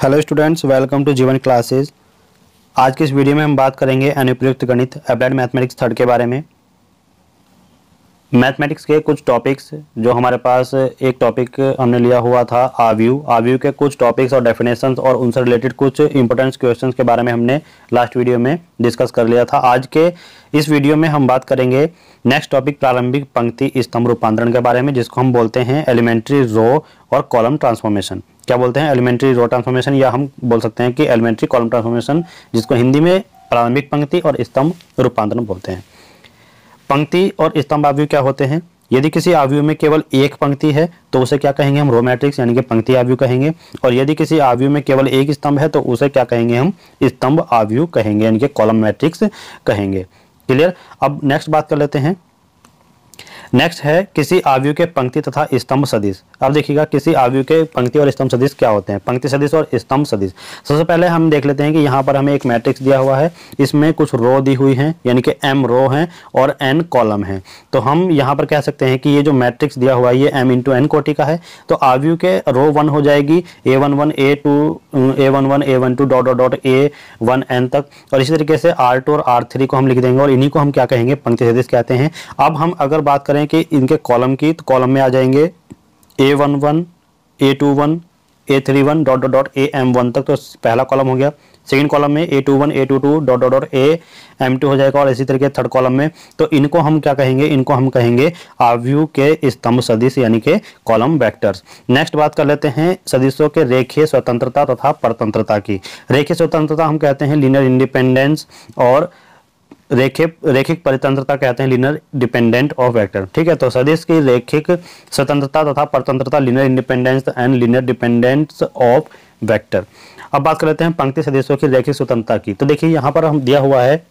Hello students, welcome to जीवन classes. आज की इस वीडियो में हम बात करेंगे अनुप्रयुक्त गणित अप्लाइड मैथमेटिक्स थर्ड के बारे में। मैथमेटिक्स के कुछ टॉपिक्स जो हमारे पास एक टॉपिक हमने लिया हुआ था आव्यूह के कुछ टॉपिक्स और डेफिनेशंस और उनसे रिलेटेड कुछ इंपॉर्टेंट क्वेश्चंस के बारे में हमने लास्ट वीडियो में डिस्कस कर लिया था। आज के इस वीडियो में हम बात करेंगे नेक्स्ट टॉपिक प्रारंभिक पंक्ति स्तंभ रूपांतरण के बारे में, जिसको हम बोलते हैं एलिमेंट्री रो और कॉलम ट्रांसफॉर्मेशन। क्या बोलते हैं? एलिमेंट्री रो ट्रांसफॉर्मेशन, या हम बोल सकते हैं कि एलिमेंट्री कॉलम ट्रांसफॉर्मेशन, जिसको हिंदी में प्रारंभिक पंक्ति और स्तंभ रूपांतरण बोलते हैं। पंक्ति और स्तंभ आव्यूह क्या होते हैं? यदि किसी आव्यूह में केवल एक पंक्ति है तो उसे क्या कहेंगे? हम रो मैट्रिक्स यानी कि पंक्ति आव्यूह कहेंगे। और यदि किसी आव्यूह में केवल एक स्तंभ है तो उसे क्या कहेंगे? हम स्तंभ आव्यूह कहेंगे, यानी कि कॉलम मैट्रिक्स कहेंगे। क्लियर? अब नेक्स्ट बात कर लेते हैं। नेक्स्ट है किसी आव्यूह के पंक्ति तथा स्तंभ सदिश। अब देखिएगा किसी आव्यूह के पंक्ति और स्तंभ सदिश क्या होते हैं। पंक्ति सदिश और स्तंभ सदिश, सबसे पहले हम देख लेते हैं कि यहाँ पर हमें एक मैट्रिक्स दिया हुआ है, इसमें कुछ रो दी हुई हैं, यानी कि m रो हैं और n कॉलम है। तो हम यहाँ पर कह सकते हैं कि ये जो मैट्रिक्स दिया हुआ है ये m इंटू n कोटि का है। तो आव्यूह के रो 1 हो जाएगी a11 a12 a12 dot dot dot a1n तक, और इसी तरीके से r2 और r3 को हम लिख देंगे और इन्हीं को हम क्या कहेंगे? पंक्ति सदिश कहते हैं। अब हम अगर बात करें कि इनके कॉलम की, तो कॉलम में आ जाएंगे a11 a21 a31 dot dot dot am1 तक, तो पहला कॉलम हो गया। सेकंड कॉलम में a21 a22 dot dot dot am2 हो जाएगा, और इसी तरीके थर्ड कॉलम में। तो इनको हम क्या कहेंगे? इनको हम कहेंगे आव्यूह के स्तंभ सदिश यानी कि कॉलम वेक्टर्स। नेक्स्ट बात कर लेते हैं सदिशों के रेखीय स्वतंत्रता तथा परतंत्रता की। रेखीय स्वतंत्रता हम कहते हैं लीनियर इंडिपेंडेंस, और रेखिक परितंत्रता कहते हैं लीनियर डिपेंडेंट ऑफ वेक्टर। ठीक है, तो सदिश की रेखिक स्वतंत्रता तथा परतंत्रता linear independence and linear dependence of vector. अब बात कर लेते हैं पंक्ति सदिशों की रेखिक स्वतंत्रता की। तो देखिए यहाँ पर हम दिया हुआ है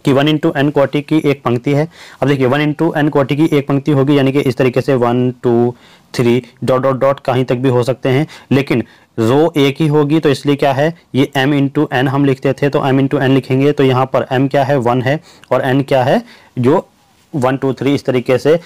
कि 1 इंटू n कोटि की एक पंक्ति है। अब देखिए 1 इंटू n कोटि की एक पंक्ति होगी, यानी कि इस तरीके से 1 2 3 डॉट डॉट डॉट कहीं तक भी हो सकते हैं, लेकिन रो एक ही होगी। तो इसलिए क्या है, ये m इंटू n हम लिखते थे तो m इंटू n लिखेंगे। तो यहाँ पर m क्या है? 1 है, और n क्या है? जो 1 2 3 इस तरीके से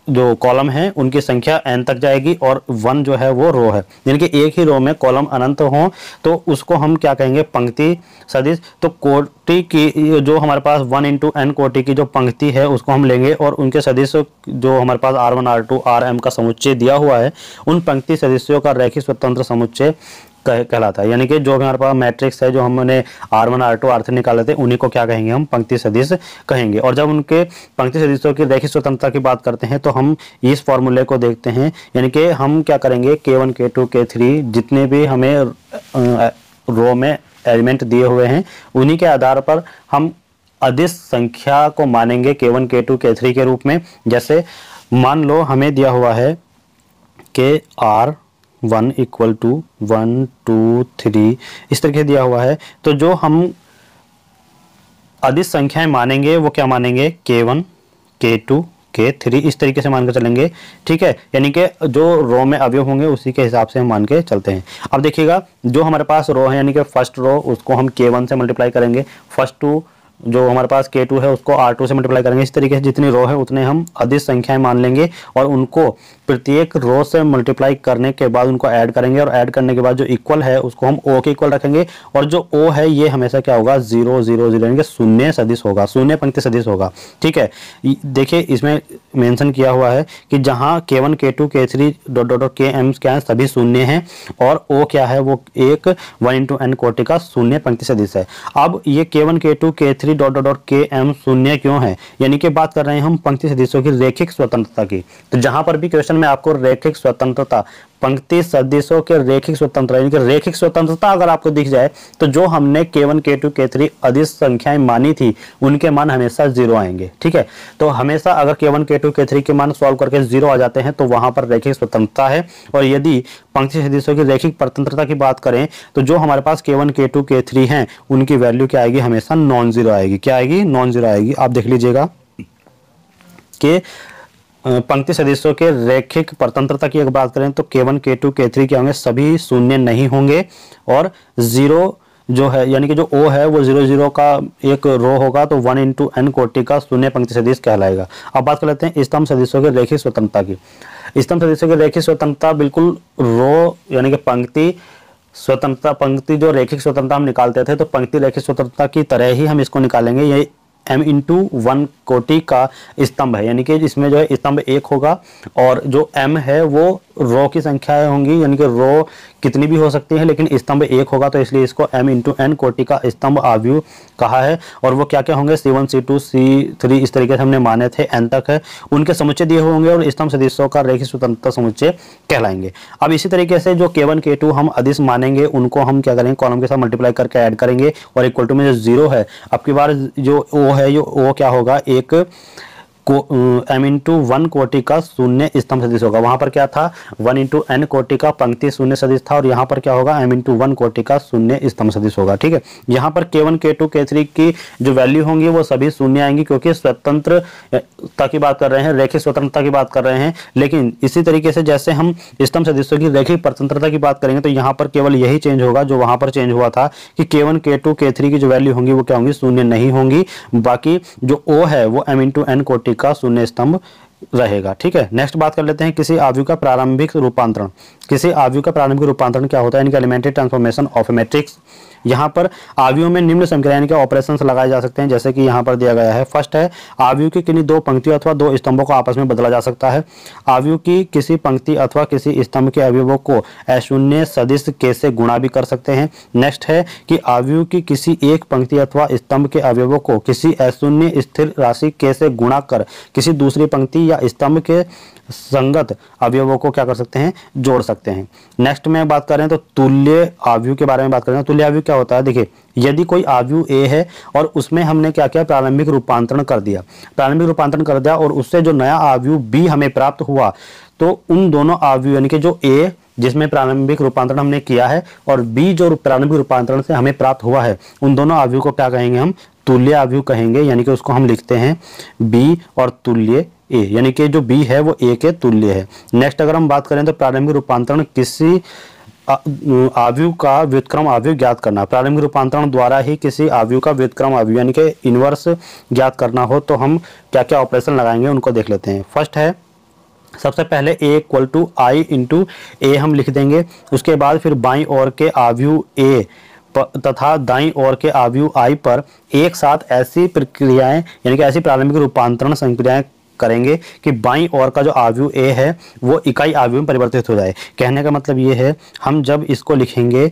जो कॉलम है उनकी संख्या n तक जाएगी, और 1 जो है वो रो है, यानी कि एक ही रो में कॉलम अनंत हो तो उसको हम क्या कहेंगे? पंक्ति सदिश। तो कोटि की जो हमारे पास 1 इंटू n कोटि की जो पंक्ति है उसको हम लेंगे, और उनके सदिश जो हमारे पास r1 r2 rm का समुच्चय दिया हुआ है, उन पंक्ति सदस्यों का रैखिक स्वतंत्र समुच्चय कहलाता है। यानी कि जो हमारे पास मैट्रिक्स है, जो हमने r1 r2 r3 निकाले थे, उन्हीं को क्या कहेंगे? हम पंक्ति सदिश कहेंगे। और जब उनके पंक्ति सदिशों की रैखिक स्वतंत्रता की बात करते हैं तो हम इस फॉर्मूले को देखते हैं, यानी कि हम क्या करेंगे? k1 k2 k3 जितने भी हमें रो में एलिमेंट दिए हुए हैं, उन्हीं के आधार पर हम अदिश संख्या को मानेंगे k1 k2 k3 के रूप में। जैसे मान लो हमें दिया हुआ है कि r1 इक्वल टू 1 2 3 इस तरीके दिया हुआ है। तो जो हम अदिश संख्याएं मानेंगे वो क्या मानेंगे? k1 k2 k3 इस तरीके से मान के चलेंगे। ठीक है, यानी कि जो रो में अवयव होंगे उसी के हिसाब से हम मान के चलते हैं। अब देखिएगा जो हमारे पास रो है, यानी कि फर्स्ट रो, उसको हम k1 से मल्टीप्लाई करेंगे। फर्स्ट टू जो हमारे पास k2 है उसको r2 से मल्टीप्लाई करेंगे। इस तरीके से जितनी रो है उतने हम अदिश संख्याएं मान लेंगे, और उनको प्रत्येक रो से मल्टीप्लाई करने के बाद उनको ऐड करेंगे, और ऐड करने के बाद जो इक्वल है उसको हम o के इक्वल रखेंगे। और जो o है ये हमेशा क्या होगा? 0 0 0, यानी कि शून्य सदिश होगा, शून्य पंक्ति सदिश होगा। ठीक है, देखिए इसमें मेंशन किया हुआ है कि जहां k1 k2 k3 dot dot dot km क्या है? सभी शून्य हैं, और o क्या है? वो एक 1 इंटू n कोटि का शून्य पंक्ति सदिश है। अब ये k1 k2 k3 dot dot dot km शून्य क्यों है? यानी कि बात कर रहे हैं हम पंक्ति सदिशों की रेखिक स्वतंत्रता की। तो जहां पर भी क्वेश्चन में आपको रेखिक स्वतंत्रता, पंक्ति सदिशों के रेखिक स्वतंत्रता, यानी कि रेखिक स्वतंत्रता अगर आपको दिख जाए तो जो हमने k1 k2 k3 अदिश संख्याएं मानी थी उनके मान हमेशा 0 आएंगे। ठीक है, तो हमेशा अगर k1 k2 k3 के मान सॉल्व करके 0 आ जाते हैं तो वहां पर रेखिक स्वतंत्रता है। और यदि पंक्ति सदिशों की रेखिक परतंत्रता की बात करें तो जो हमारे पास k1 k2 k3 हैं उनकी वैल्यू क्या आएगी? हमेशा नॉन जीरो आएगी। क्या आएगी? नॉन जीरो आएगी। आप देख लीजिएगा कि पंक्ति सदिशों के रेखिक परतंत्रता की अगर बात करें तो k1 k2 k3 क्या होंगे? सभी शून्य नहीं होंगे, और 0 जो है, यानी कि जो O है वो 0 0 का एक रो होगा, तो 1 इंटू n कोटि का शून्य पंक्ति सदिश कहलाएगा। अब बात कर लेते हैं स्तंभ सदिशों के रेखिक स्वतंत्रता की। स्तंभ सदिशों की रेखिक स्वतंत्रता बिल्कुल रो यानी कि पंक्ति स्वतंत्रता, पंक्ति जो रेखिक स्वतंत्रता हम निकालते थे तो पंक्ति रेखिक स्वतंत्रता की तरह ही हम इसको निकालेंगे। ये m/1 कोटि का स्तंभ है, यानी कि इसमें जो है स्तंभ एक होगा और जो m है वो रो की संख्या होंगी, यानी कि रो कितनी भी हो सकती है लेकिन स्तंभ एक होगा, तो इसलिए इसको m/n कोटि का स्तंभ आव्यूह कहा है। और वो क्या क्या होंगे, C1 C2 C3 इस तरीके से हमने माने थे, n तक है, उनके समुच्चय दिए होंगे और स्तंभ सदिशों का रेखिक स्वतंत्रता समुच्चय कहलाएंगे। अब इसी तरीके से जो K1 K2 हम अदिश मानेंगे उनको हम क्या करेंगे, कॉलम के साथ मल्टीप्लाई करके ऐड करेंगे और इक्वल टू में जो 0 है, अब की बार जो O है, जो O क्या होगा, एक m/1 कोटि का शून्य स्तंभ सदिश होगा। वहां पर क्या था, 1/n कोटि का पंक्ति शून्य सदिश था और यहाँ पर क्या होगा, m/1 कोटि का शून्य स्तंभ सदिश होगा। ठीक है, यहाँ पर K1 K2 K3 की जो वैल्यू होंगी वो सभी शून्य आएंगी, क्योंकि स्वतंत्रता की बात कर रहे हैं, रेखिक स्वतंत्रता की बात कर रहे हैं। लेकिन इसी तरीके से जैसे हम स्तंभ सदिशों की रेखिक स्वतंत्रता की बात करेंगे तो यहाँ पर केवल यही चेंज होगा जो वहां पर चेंज हुआ था कि K1 K2 K3 की जो वैल्यू होंगी वो क्या होंगी, शून्य नहीं होंगी। बाकी जो O है वो m/n कोटि का शून्य स्तंभ रहेगा। ठीक है, नेक्स्ट बात कर लेते हैं किसी आव्यूह का प्रारंभिक रूपांतरण। किसी आव्यूह का प्रारंभिक रूपांतरण क्या होता है, यानी कि elementary transformation of a matrix. यहाँ पर आव्यूह में निम्न समीकरण यानी कि ऑपरेशंस लगाए जा सकते हैं, जैसे कि यहाँ पर दिया गया है। फर्स्ट है, आव्यूह की किन्हीं दो पंक्तियों अथवा दो स्तंभों को आपस में बदला जा सकता है। आव्यूह की किसी पंक्ति अथवा किसी स्तंभ के अवयवों को अशून्य सदिश के से गुणा भी कर सकते हैं। नेक्स्ट है कि आव्यूह की किसी एक पंक्ति अथवा स्तंभ के अवयवों को किसी अशून्य स्थिर राशि के से गुणा कर किसी दूसरी पंक्ति या स्तंभ के संगत अवयवों को क्या कर सकते हैं, जोड़ सकते हैं। नेक्स्ट में बात करें तो तुल्य आव्यूह के बारे में बात करें। तुल्य आव्यूह क्या होता है, देखिए यदि कोई आव्यूह A है और उसमें हमने क्या किया, प्रारंभिक रूपांतरण कर दिया, प्रारंभिक रूपांतरण कर दिया और उससे जो नया आव्यूह B हमें प्राप्त हुआ, तो उन दोनों आव्यूह यानी कि जो A जिसमें प्रारंभिक रूपांतरण हमने किया है और B जो प्रारंभिक रूपांतरण से हमें प्राप्त हुआ है, उन दोनों आव्यूह को क्या कहेंगे, हम तुल्य आव्यूह कहेंगे। यानी कि उसको हम लिखते हैं B और तुल्य A, यानी कि जो B है वो A के तुल्य है। नेक्स्ट अगर हम बात करें तो प्रारंभिक रूपांतरण किसी आव्यूह का व्युत्क्रम आव्यूह ज्ञात करना। प्रारंभिक रूपांतरण द्वारा ही किसी आव्यूह का व्युत्क्रम आव्यूह यानी कि इनवर्स ज्ञात करना हो तो हम क्या क्या ऑपरेशन लगाएंगे उनको देख लेते हैं। फर्स्ट है, सबसे पहले A = I × A हम लिख देंगे। उसके बाद फिर बाईं ओर के आव्यूह A तथा दाईं ओर के आव्यूह I पर एक साथ ऐसी प्रक्रियाएं यानी कि ऐसी प्रारंभिक रूपांतरण संक्रियाएं करेंगे कि बाईं ओर का जो आव्यूह A है वो इकाई आव्यूह में परिवर्तित हो जाए। कहने का मतलब ये है, हम जब इसको लिखेंगे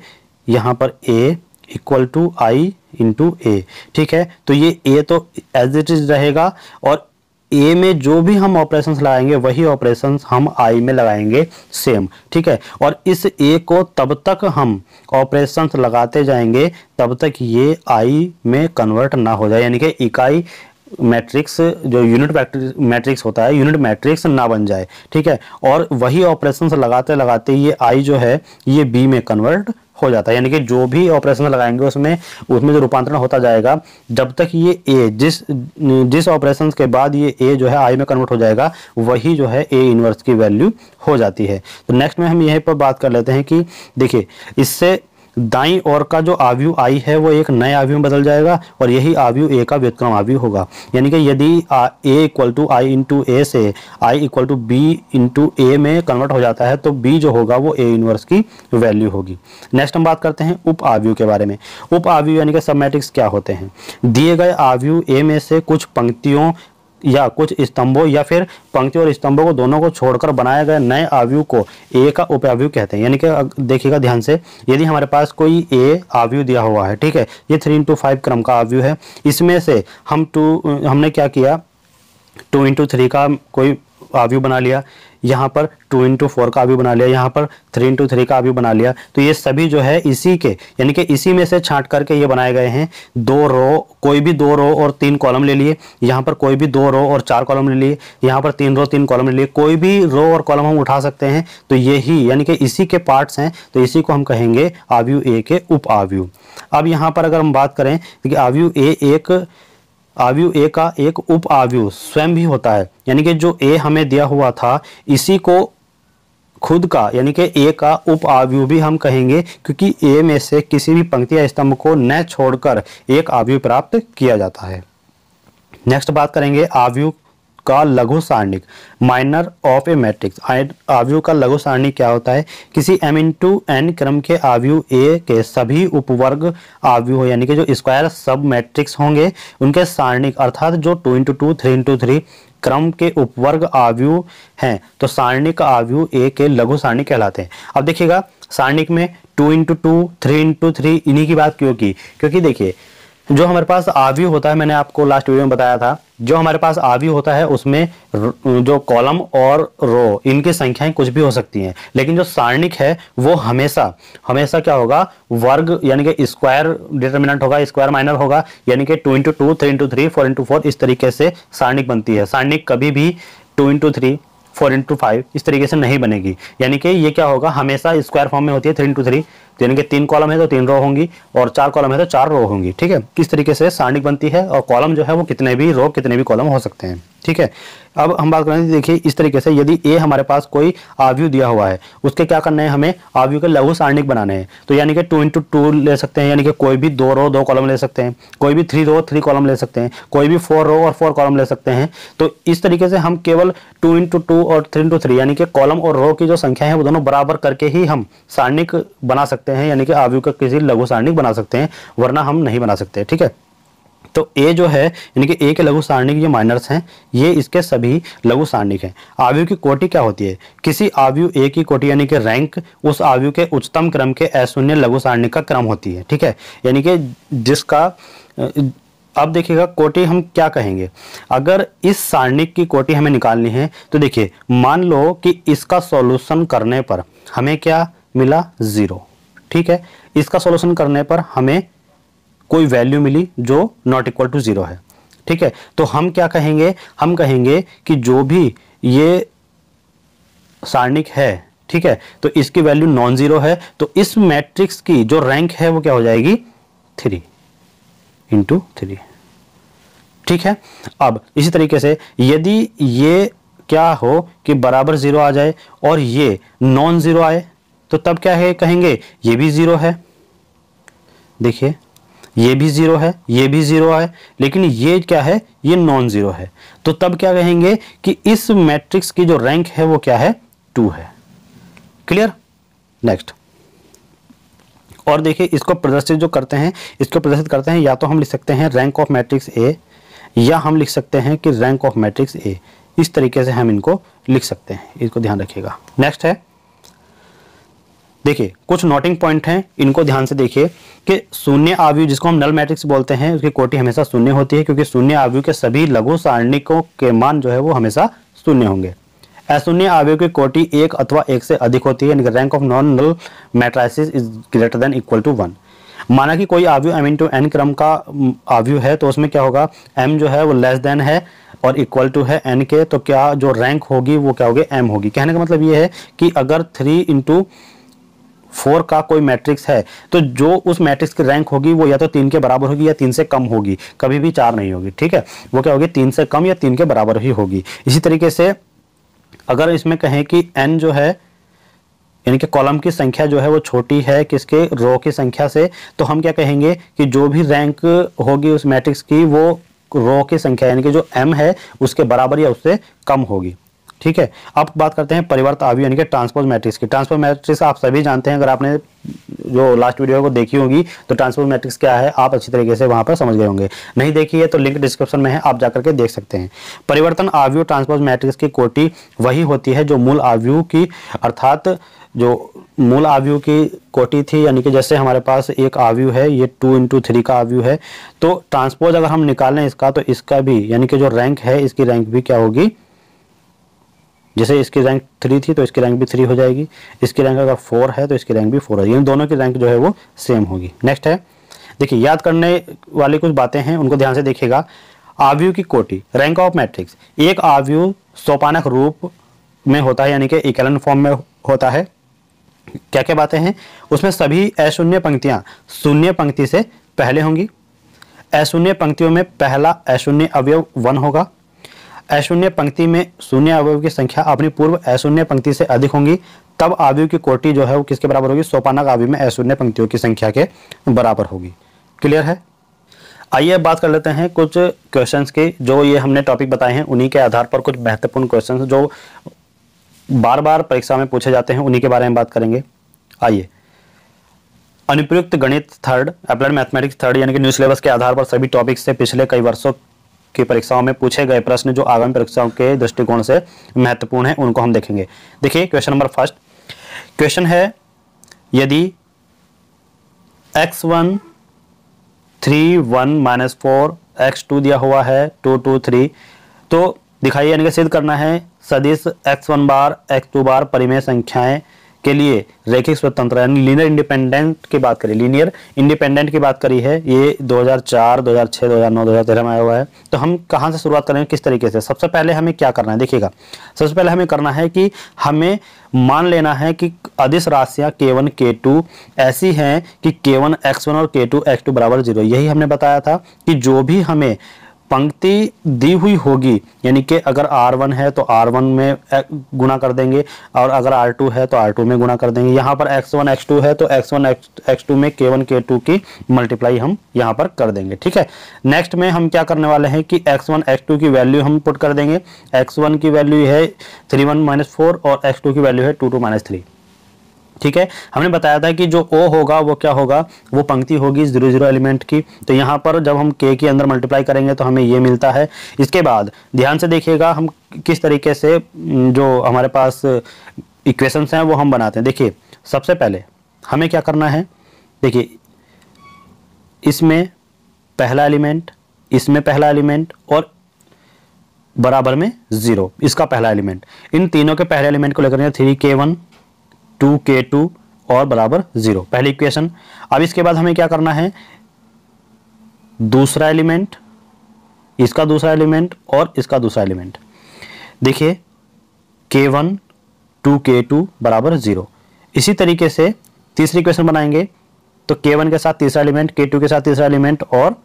यहाँ पर A = I × A, ठीक है, तो ये A तो एज इट इज रहेगा और A में जो भी हम ऑपरेशंस लगाएंगे वही ऑपरेशंस हम I में लगाएंगे सेम। ठीक है, और इस A को तब तक हम ऑपरेशंस लगाते जाएंगे तब तक ये I में कन्वर्ट ना हो जाए, यानी कि इकाई मैट्रिक्स जो यूनिट मैट्रिक्स होता है, यूनिट मैट्रिक्स ना बन जाए। ठीक है, और वही ऑपरेशंस लगाते लगाते ये I जो है ये B में कन्वर्ट हो जाता है, यानी कि जो भी ऑपरेशन लगाएंगे उसमें जो रूपांतरण होता जाएगा, जब तक ये A जिस ऑपरेशन के बाद ये A जो है I में कन्वर्ट हो जाएगा वही जो है A इनवर्स की वैल्यू हो जाती है। तो नेक्स्ट में हम यहीं पर बात कर लेते हैं कि देखिए इससे दाईं ओर का जो आव्यूह I है वो एक नए आव्यूह में बदल जाएगा और यही आव्यूह A का व्युत्क्रम आव्यूह होगा। यानी कि यदि A = I × A से I = B × A में कन्वर्ट हो जाता है तो B जो होगा वो A इनवर्स की वैल्यू होगी। नेक्स्ट हम बात करते हैं उप आव्यूह के बारे में। उप आव्यूह यानी कि सब मैट्रिक्स क्या होते हैं, दिए गए आव्यूह A में से कुछ पंक्तियों या कुछ स्तंभों या फिर पंक्तियों और स्तंभों को दोनों को छोड़कर बनाए गए नए आव्यूह को A का उप आव्यूह कहते हैं। यानी कि देखिएगा ध्यान से, यदि हमारे पास कोई A आव्यूह दिया हुआ है, ठीक है, ये 3 × 5 क्रम का आव्यूह है, इसमें से हमने क्या किया, 2 × 3 का कोई आव्यूह बना लिया, यहाँ पर 2 × 4 का आव्यूह बना लिया, यहाँ पर 3 × 3 का आव्यूह बना लिया। तो ये सभी जो है इसी के यानी कि इसी में से छांट करके ये बनाए गए हैं। 2 रो, कोई भी 2 रो और 3 कॉलम ले लिए, यहाँ पर कोई भी 2 रो और 4 कॉलम ले लिए, यहाँ पर 3 रो 3 कॉलम ले लिए, कोई भी रो और कॉलम हम उठा सकते हैं। तो यही यानी कि इसी के पार्ट्स हैं, तो इसी को हम कहेंगे आव्यूह A के उप आव्यूह। अब यहाँ पर अगर हम बात करें कि आव्यूह A का एक उप आव्यूह स्वयं भी होता है, यानी कि जो A हमें दिया हुआ था इसी को खुद का यानी कि A का उप आव्यूह भी हम कहेंगे, क्योंकि A में से किसी भी पंक्ति या स्तंभ को न छोड़कर एक आव्यूह प्राप्त किया जाता है। नेक्स्ट बात करेंगे आव्यूह का लघु सारणिक, माइनर ऑफ ए मैट्रिक्स। आव्यूह का लघु सारणिक क्या होता है? किसी m इंटू n क्रम के आव्यूह A के सभी उपवर्ग आव्यूह यानी कि जो स्क्वायर सब मैट्रिक्स होंगे उनके सारणिक, अर्थात जो 2 इंटू 2 3 इंटू 3 क्रम के उपवर्ग आव्यूह हैं तो सारणिक आव्यूह A के लघु सारणिक कहलाते हैं। अब देखिएगा सारणिक में 2 इंटू 2 3 इंटू 3 इन्हीं की बात क्यों की? क्योंकि देखिए जो हमारे पास आव्यूह होता है, मैंने आपको लास्ट वीडियो में बताया था, जो हमारे पास आव्यूह होता है उसमें जो कॉलम और रो इनकी संख्याएं कुछ भी हो सकती हैं, लेकिन जो सारणिक है वो हमेशा हमेशा क्या होगा? वर्ग यानी कि स्क्वायर डिटरमिनेंट होगा, स्क्वायर माइनर होगा, यानी कि 2 इंटू 2 3 इंटू 3 4 इंटू 4 इस तरीके से सारणिक बनती है। सारणिक कभी भी 2 इंटू 3 4 इंटू 5 इस तरीके से नहीं बनेगी, यानी कि ये क्या होगा? हमेशा स्क्वायर फॉर्म में होती है 3 इंटू 3, यानी कि 3 कॉलम है तो 3 रो होंगी और 4 कॉलम है तो 4 रो होंगी। ठीक है, किस तरीके से सारणिक बनती है, और कॉलम जो है वो कितने भी रो कितने भी कॉलम हो सकते हैं। ठीक है, अब हम बात करें, देखिए इस तरीके से यदि ए हमारे पास कोई आव्यूह दिया हुआ है, उसके क्या करना है? हमें आव्यूह के लघु सारणिक बनाने हैं। तो यानी कि 2 इंटू 2 ले सकते हैं, यानी कि कोई भी 2 रो 2 कॉलम ले सकते हैं, कोई भी 3 रो 3 कॉलम ले सकते हैं, कोई भी 4 रो और 4 कॉलम ले सकते हैं। तो इस तरीके से हम केवल 2 इंटू 2 और 3 इंटू 3 यानी कि कॉलम और रो की जो संख्या है वो दोनों बराबर करके ही हम सारणिक बना सकते हैं, यानी कि आव्यूह का किसी लघु सारणिक बना सकते हैं, वरना हम नहीं बना सकते। ठीक है, तो ए जो है यानी कि ए के लघु सारणिक ये माइनर्स हैं, ये इसके सभी लघु सारणिक हैं। आव्यूह की कोटि क्या होती है? किसी आव्यूह ए की कोटि यानी कि रैंक उस आव्यूह के उच्चतम क्रम के अशून्य लघु सारणिक का क्रम होती है। ठीक है, यानी कि जिसका अब देखिएगा कोटि हम क्या कहेंगे? अगर इस सारणिक की कोटि हमें निकालनी है तो देखिए मान लो कि इसका सॉल्यूशन करने पर हमें क्या मिला? 0। ठीक है, इसका सॉल्यूशन करने पर हमें कोई वैल्यू मिली जो नॉट इक्वल टू 0 है। ठीक है, तो हम क्या कहेंगे? हम कहेंगे कि जो भी ये सारणिक है, ठीक है, तो इसकी वैल्यू नॉन जीरो है, तो इस मैट्रिक्स की जो रैंक है वो क्या हो जाएगी? 3 इंटू 3। ठीक है, अब इसी तरीके से यदि ये क्या हो कि बराबर 0 आ जाए और ये नॉन जीरो आए तो तब क्या है? कहेंगे ये भी 0 है। देखिए ये भी 0 है, ये भी 0 है, लेकिन ये क्या है? ये नॉन जीरो है। तो तब क्या कहेंगे कि इस मैट्रिक्स की जो रैंक है वो क्या है? 2 है। क्लियर? नेक्स्ट, और देखिए इसको प्रदर्शित जो करते हैं, इसको प्रदर्शित करते हैं या तो हम लिख सकते हैं रैंक ऑफ मैट्रिक्स ए, या हम लिख सकते हैं कि रैंक ऑफ मैट्रिक्स ए। इस तरीके से हम इनको लिख सकते हैं, इसको ध्यान रखिएगा। नेक्स्ट है, देखिए कुछ नोटिंग पॉइंट हैं, इनको ध्यान से देखिए कि शून्य आव्यूह जिसको हम नल मैट्रिक्स बोलते हैं उसकी कोटि हमेशा शून्य होती है, क्योंकि शून्य आव्यूह के सभी लघु सारणिकों के मान जो है वो हमेशा शून्य होंगे। अशून्य आव्यूह की कोटि 1 अथवा 1 से अधिक होती है, यानी rank of non null matrices is greater than equal to 1। माना कि कोई आव्यूह m इंटू n क्रम का आव्यूह है तो उसमें क्या होगा? m जो है वो लेस देन है और इक्वल टू है n के, तो क्या जो रैंक होगी वो क्या होगी? m होगी। कहने का मतलब ये है कि अगर 3 इंटू 4 का कोई मैट्रिक्स है तो जो उस मैट्रिक्स की रैंक होगी वो या तो 3 के बराबर होगी या 3 से कम होगी, कभी भी 4 नहीं होगी। ठीक है, वो क्या होगी? 3 से कम या 3 के बराबर ही होगी। इसी तरीके से अगर इसमें कहें कि n जो है यानी कि कॉलम की संख्या जो है वो छोटी है किसके? रो की संख्या से, तो हम क्या कहेंगे कि जो भी रैंक होगी उस मैट्रिक्स की वो रो की संख्या यानी कि जो m है उसके बराबर या उससे कम होगी। ठीक है, अब बात करते हैं परिवर्त आव्यूह यानी कि ट्रांसपोज मैट्रिक्स की। ट्रांसपोज मैट्रिक्स आप सभी जानते हैं, अगर आपने जो लास्ट वीडियो को देखी होगी तो ट्रांसपोज मैट्रिक्स क्या है आप अच्छी तरीके से वहां पर समझ गए होंगे। नहीं देखी है तो लिंक डिस्क्रिप्शन में है, आप जाकर के देख सकते हैं। परिवर्तन आव्यूह ट्रांसपोज मैट्रिक्स की कोटि वही होती है जो मूल आव्यूह की, अर्थात जो मूल आव्यूह की कोटि थी, यानी कि जैसे हमारे पास एक आव्यूह है, ये 2 इंटू 3 का आव्यूह है, तो ट्रांसपोज अगर हम निकालें इसका तो इसका भी यानी कि जो रैंक है इसकी रैंक भी क्या होगी? जैसे इसकी रैंक 3 थी तो इसकी रैंक भी 3 हो जाएगी, इसकी रैंक अगर 4 है तो इसकी रैंक भी 4 हो जाएगी, इन दोनों की रैंक जो है वो सेम होगी। नेक्स्ट है, देखिए याद करने वाली कुछ बातें हैं, उनको ध्यान से देखिएगा। आव्यूह की कोटि, रैंक ऑफ मैट्रिक्स, एक आव्यूह सोपानक रूप में होता है यानी कि इकोलन फॉर्म में होता है। क्या क्या बातें हैं उसमें? सभी अशून्य पंक्तियां शून्य पंक्ति से पहले होंगी, अशून्य पंक्तियों में पहला अशून्य अवयव 1 होगा, अशून्य पंक्ति में शून्य अवयव की संख्या अपनी पूर्व अशून्य पंक्ति से अधिक होंगी, तब आव्यूह की कोटि जो है वो किसके बराबर होगी? सोपानक आव्यूह में अशून्य पंक्तियों की संख्या के बराबर होगी। क्लियर है? आइए अब बात कर लेते हैं कुछ क्वेश्चंस की, जो ये हमने टॉपिक बताए हैं उन्हीं के आधार पर कुछ महत्वपूर्ण क्वेश्चंस जो बार बार परीक्षा में पूछे जाते हैं उन्हीं के बारे में बात करेंगे। आइए, अनुप्रयुक्त गणित थर्ड, अप्लाइड मैथमेटिक्स थर्ड यानी कि न्यू सिलेबस के आधार पर सभी टॉपिक्स से पिछले कई वर्षों की परीक्षाओं में पूछे गए प्रश्न जो आगामी परीक्षाओं के दृष्टिकोण से महत्वपूर्ण हैं उनको हम देखेंगे। देखिए क्वेश्चन नंबर फर्स्ट क्वेश्चन है, यदि x1 3 1 -4 x2 दिया हुआ है 2 2 3, तो दिखाइए यानी कि सिद्ध करना है सदिश x1 बार x2 बार परिमेय संख्याएं के लिए रैखिक स्वतंत्र यानी लीनियर इंडिपेंडेंट की बात करी, लीनियर इंडिपेंडेंट की बात करी है। ये 2004 2006 2009 2013 में आया हुआ है। तो हम कहाँ से शुरुआत करेंगे, किस तरीके से? सबसे पहले हमें क्या करना है, देखिएगा सबसे पहले हमें करना है कि हमें मान लेना है कि अदिश राशियां k1 k2 ऐसी हैं कि k1 x1 और k2 x2 बराबर 0। यही हमने बताया था कि जो भी हमें पंक्ति दी हुई होगी यानी कि अगर R1 है तो R1 में गुणा कर देंगे और अगर R2 है तो R2 में गुणा कर देंगे। यहाँ पर x1 x2 है तो x1 x2 में k1 k2 की मल्टीप्लाई हम यहाँ पर कर देंगे। ठीक है, नेक्स्ट में हम क्या करने वाले हैं कि x1 x2 की वैल्यू हम पुट कर देंगे। x1 की वैल्यू है 3 1 -4 और x2 की वैल्यू है 2 2 -3। ठीक है, हमने बताया था कि जो O होगा वो क्या होगा, वो पंक्ति होगी 0 0 एलिमेंट की। तो यहाँ पर जब हम K के अंदर मल्टीप्लाई करेंगे तो हमें ये मिलता है। इसके बाद ध्यान से देखिएगा हम किस तरीके से जो हमारे पास इक्वेशंस हैं वो हम बनाते हैं। देखिए सबसे पहले हमें क्या करना है, देखिए इसमें पहला एलिमेंट, इसमें पहला एलिमेंट और बराबर में 0 इसका पहला एलिमेंट, इन तीनों के पहले एलिमेंट को लेकर 3k1 2k2 और बराबर 0 पहली इक्वेशन। अब इसके बाद हमें क्या करना है, दूसरा एलिमेंट, इसका दूसरा एलिमेंट और इसका दूसरा एलिमेंट। देखिए k1 2k2 बराबर 0। इसी तरीके से तीसरी इक्वेशन बनाएंगे तो k1 के साथ तीसरा एलिमेंट, k2 के साथ तीसरा एलिमेंट और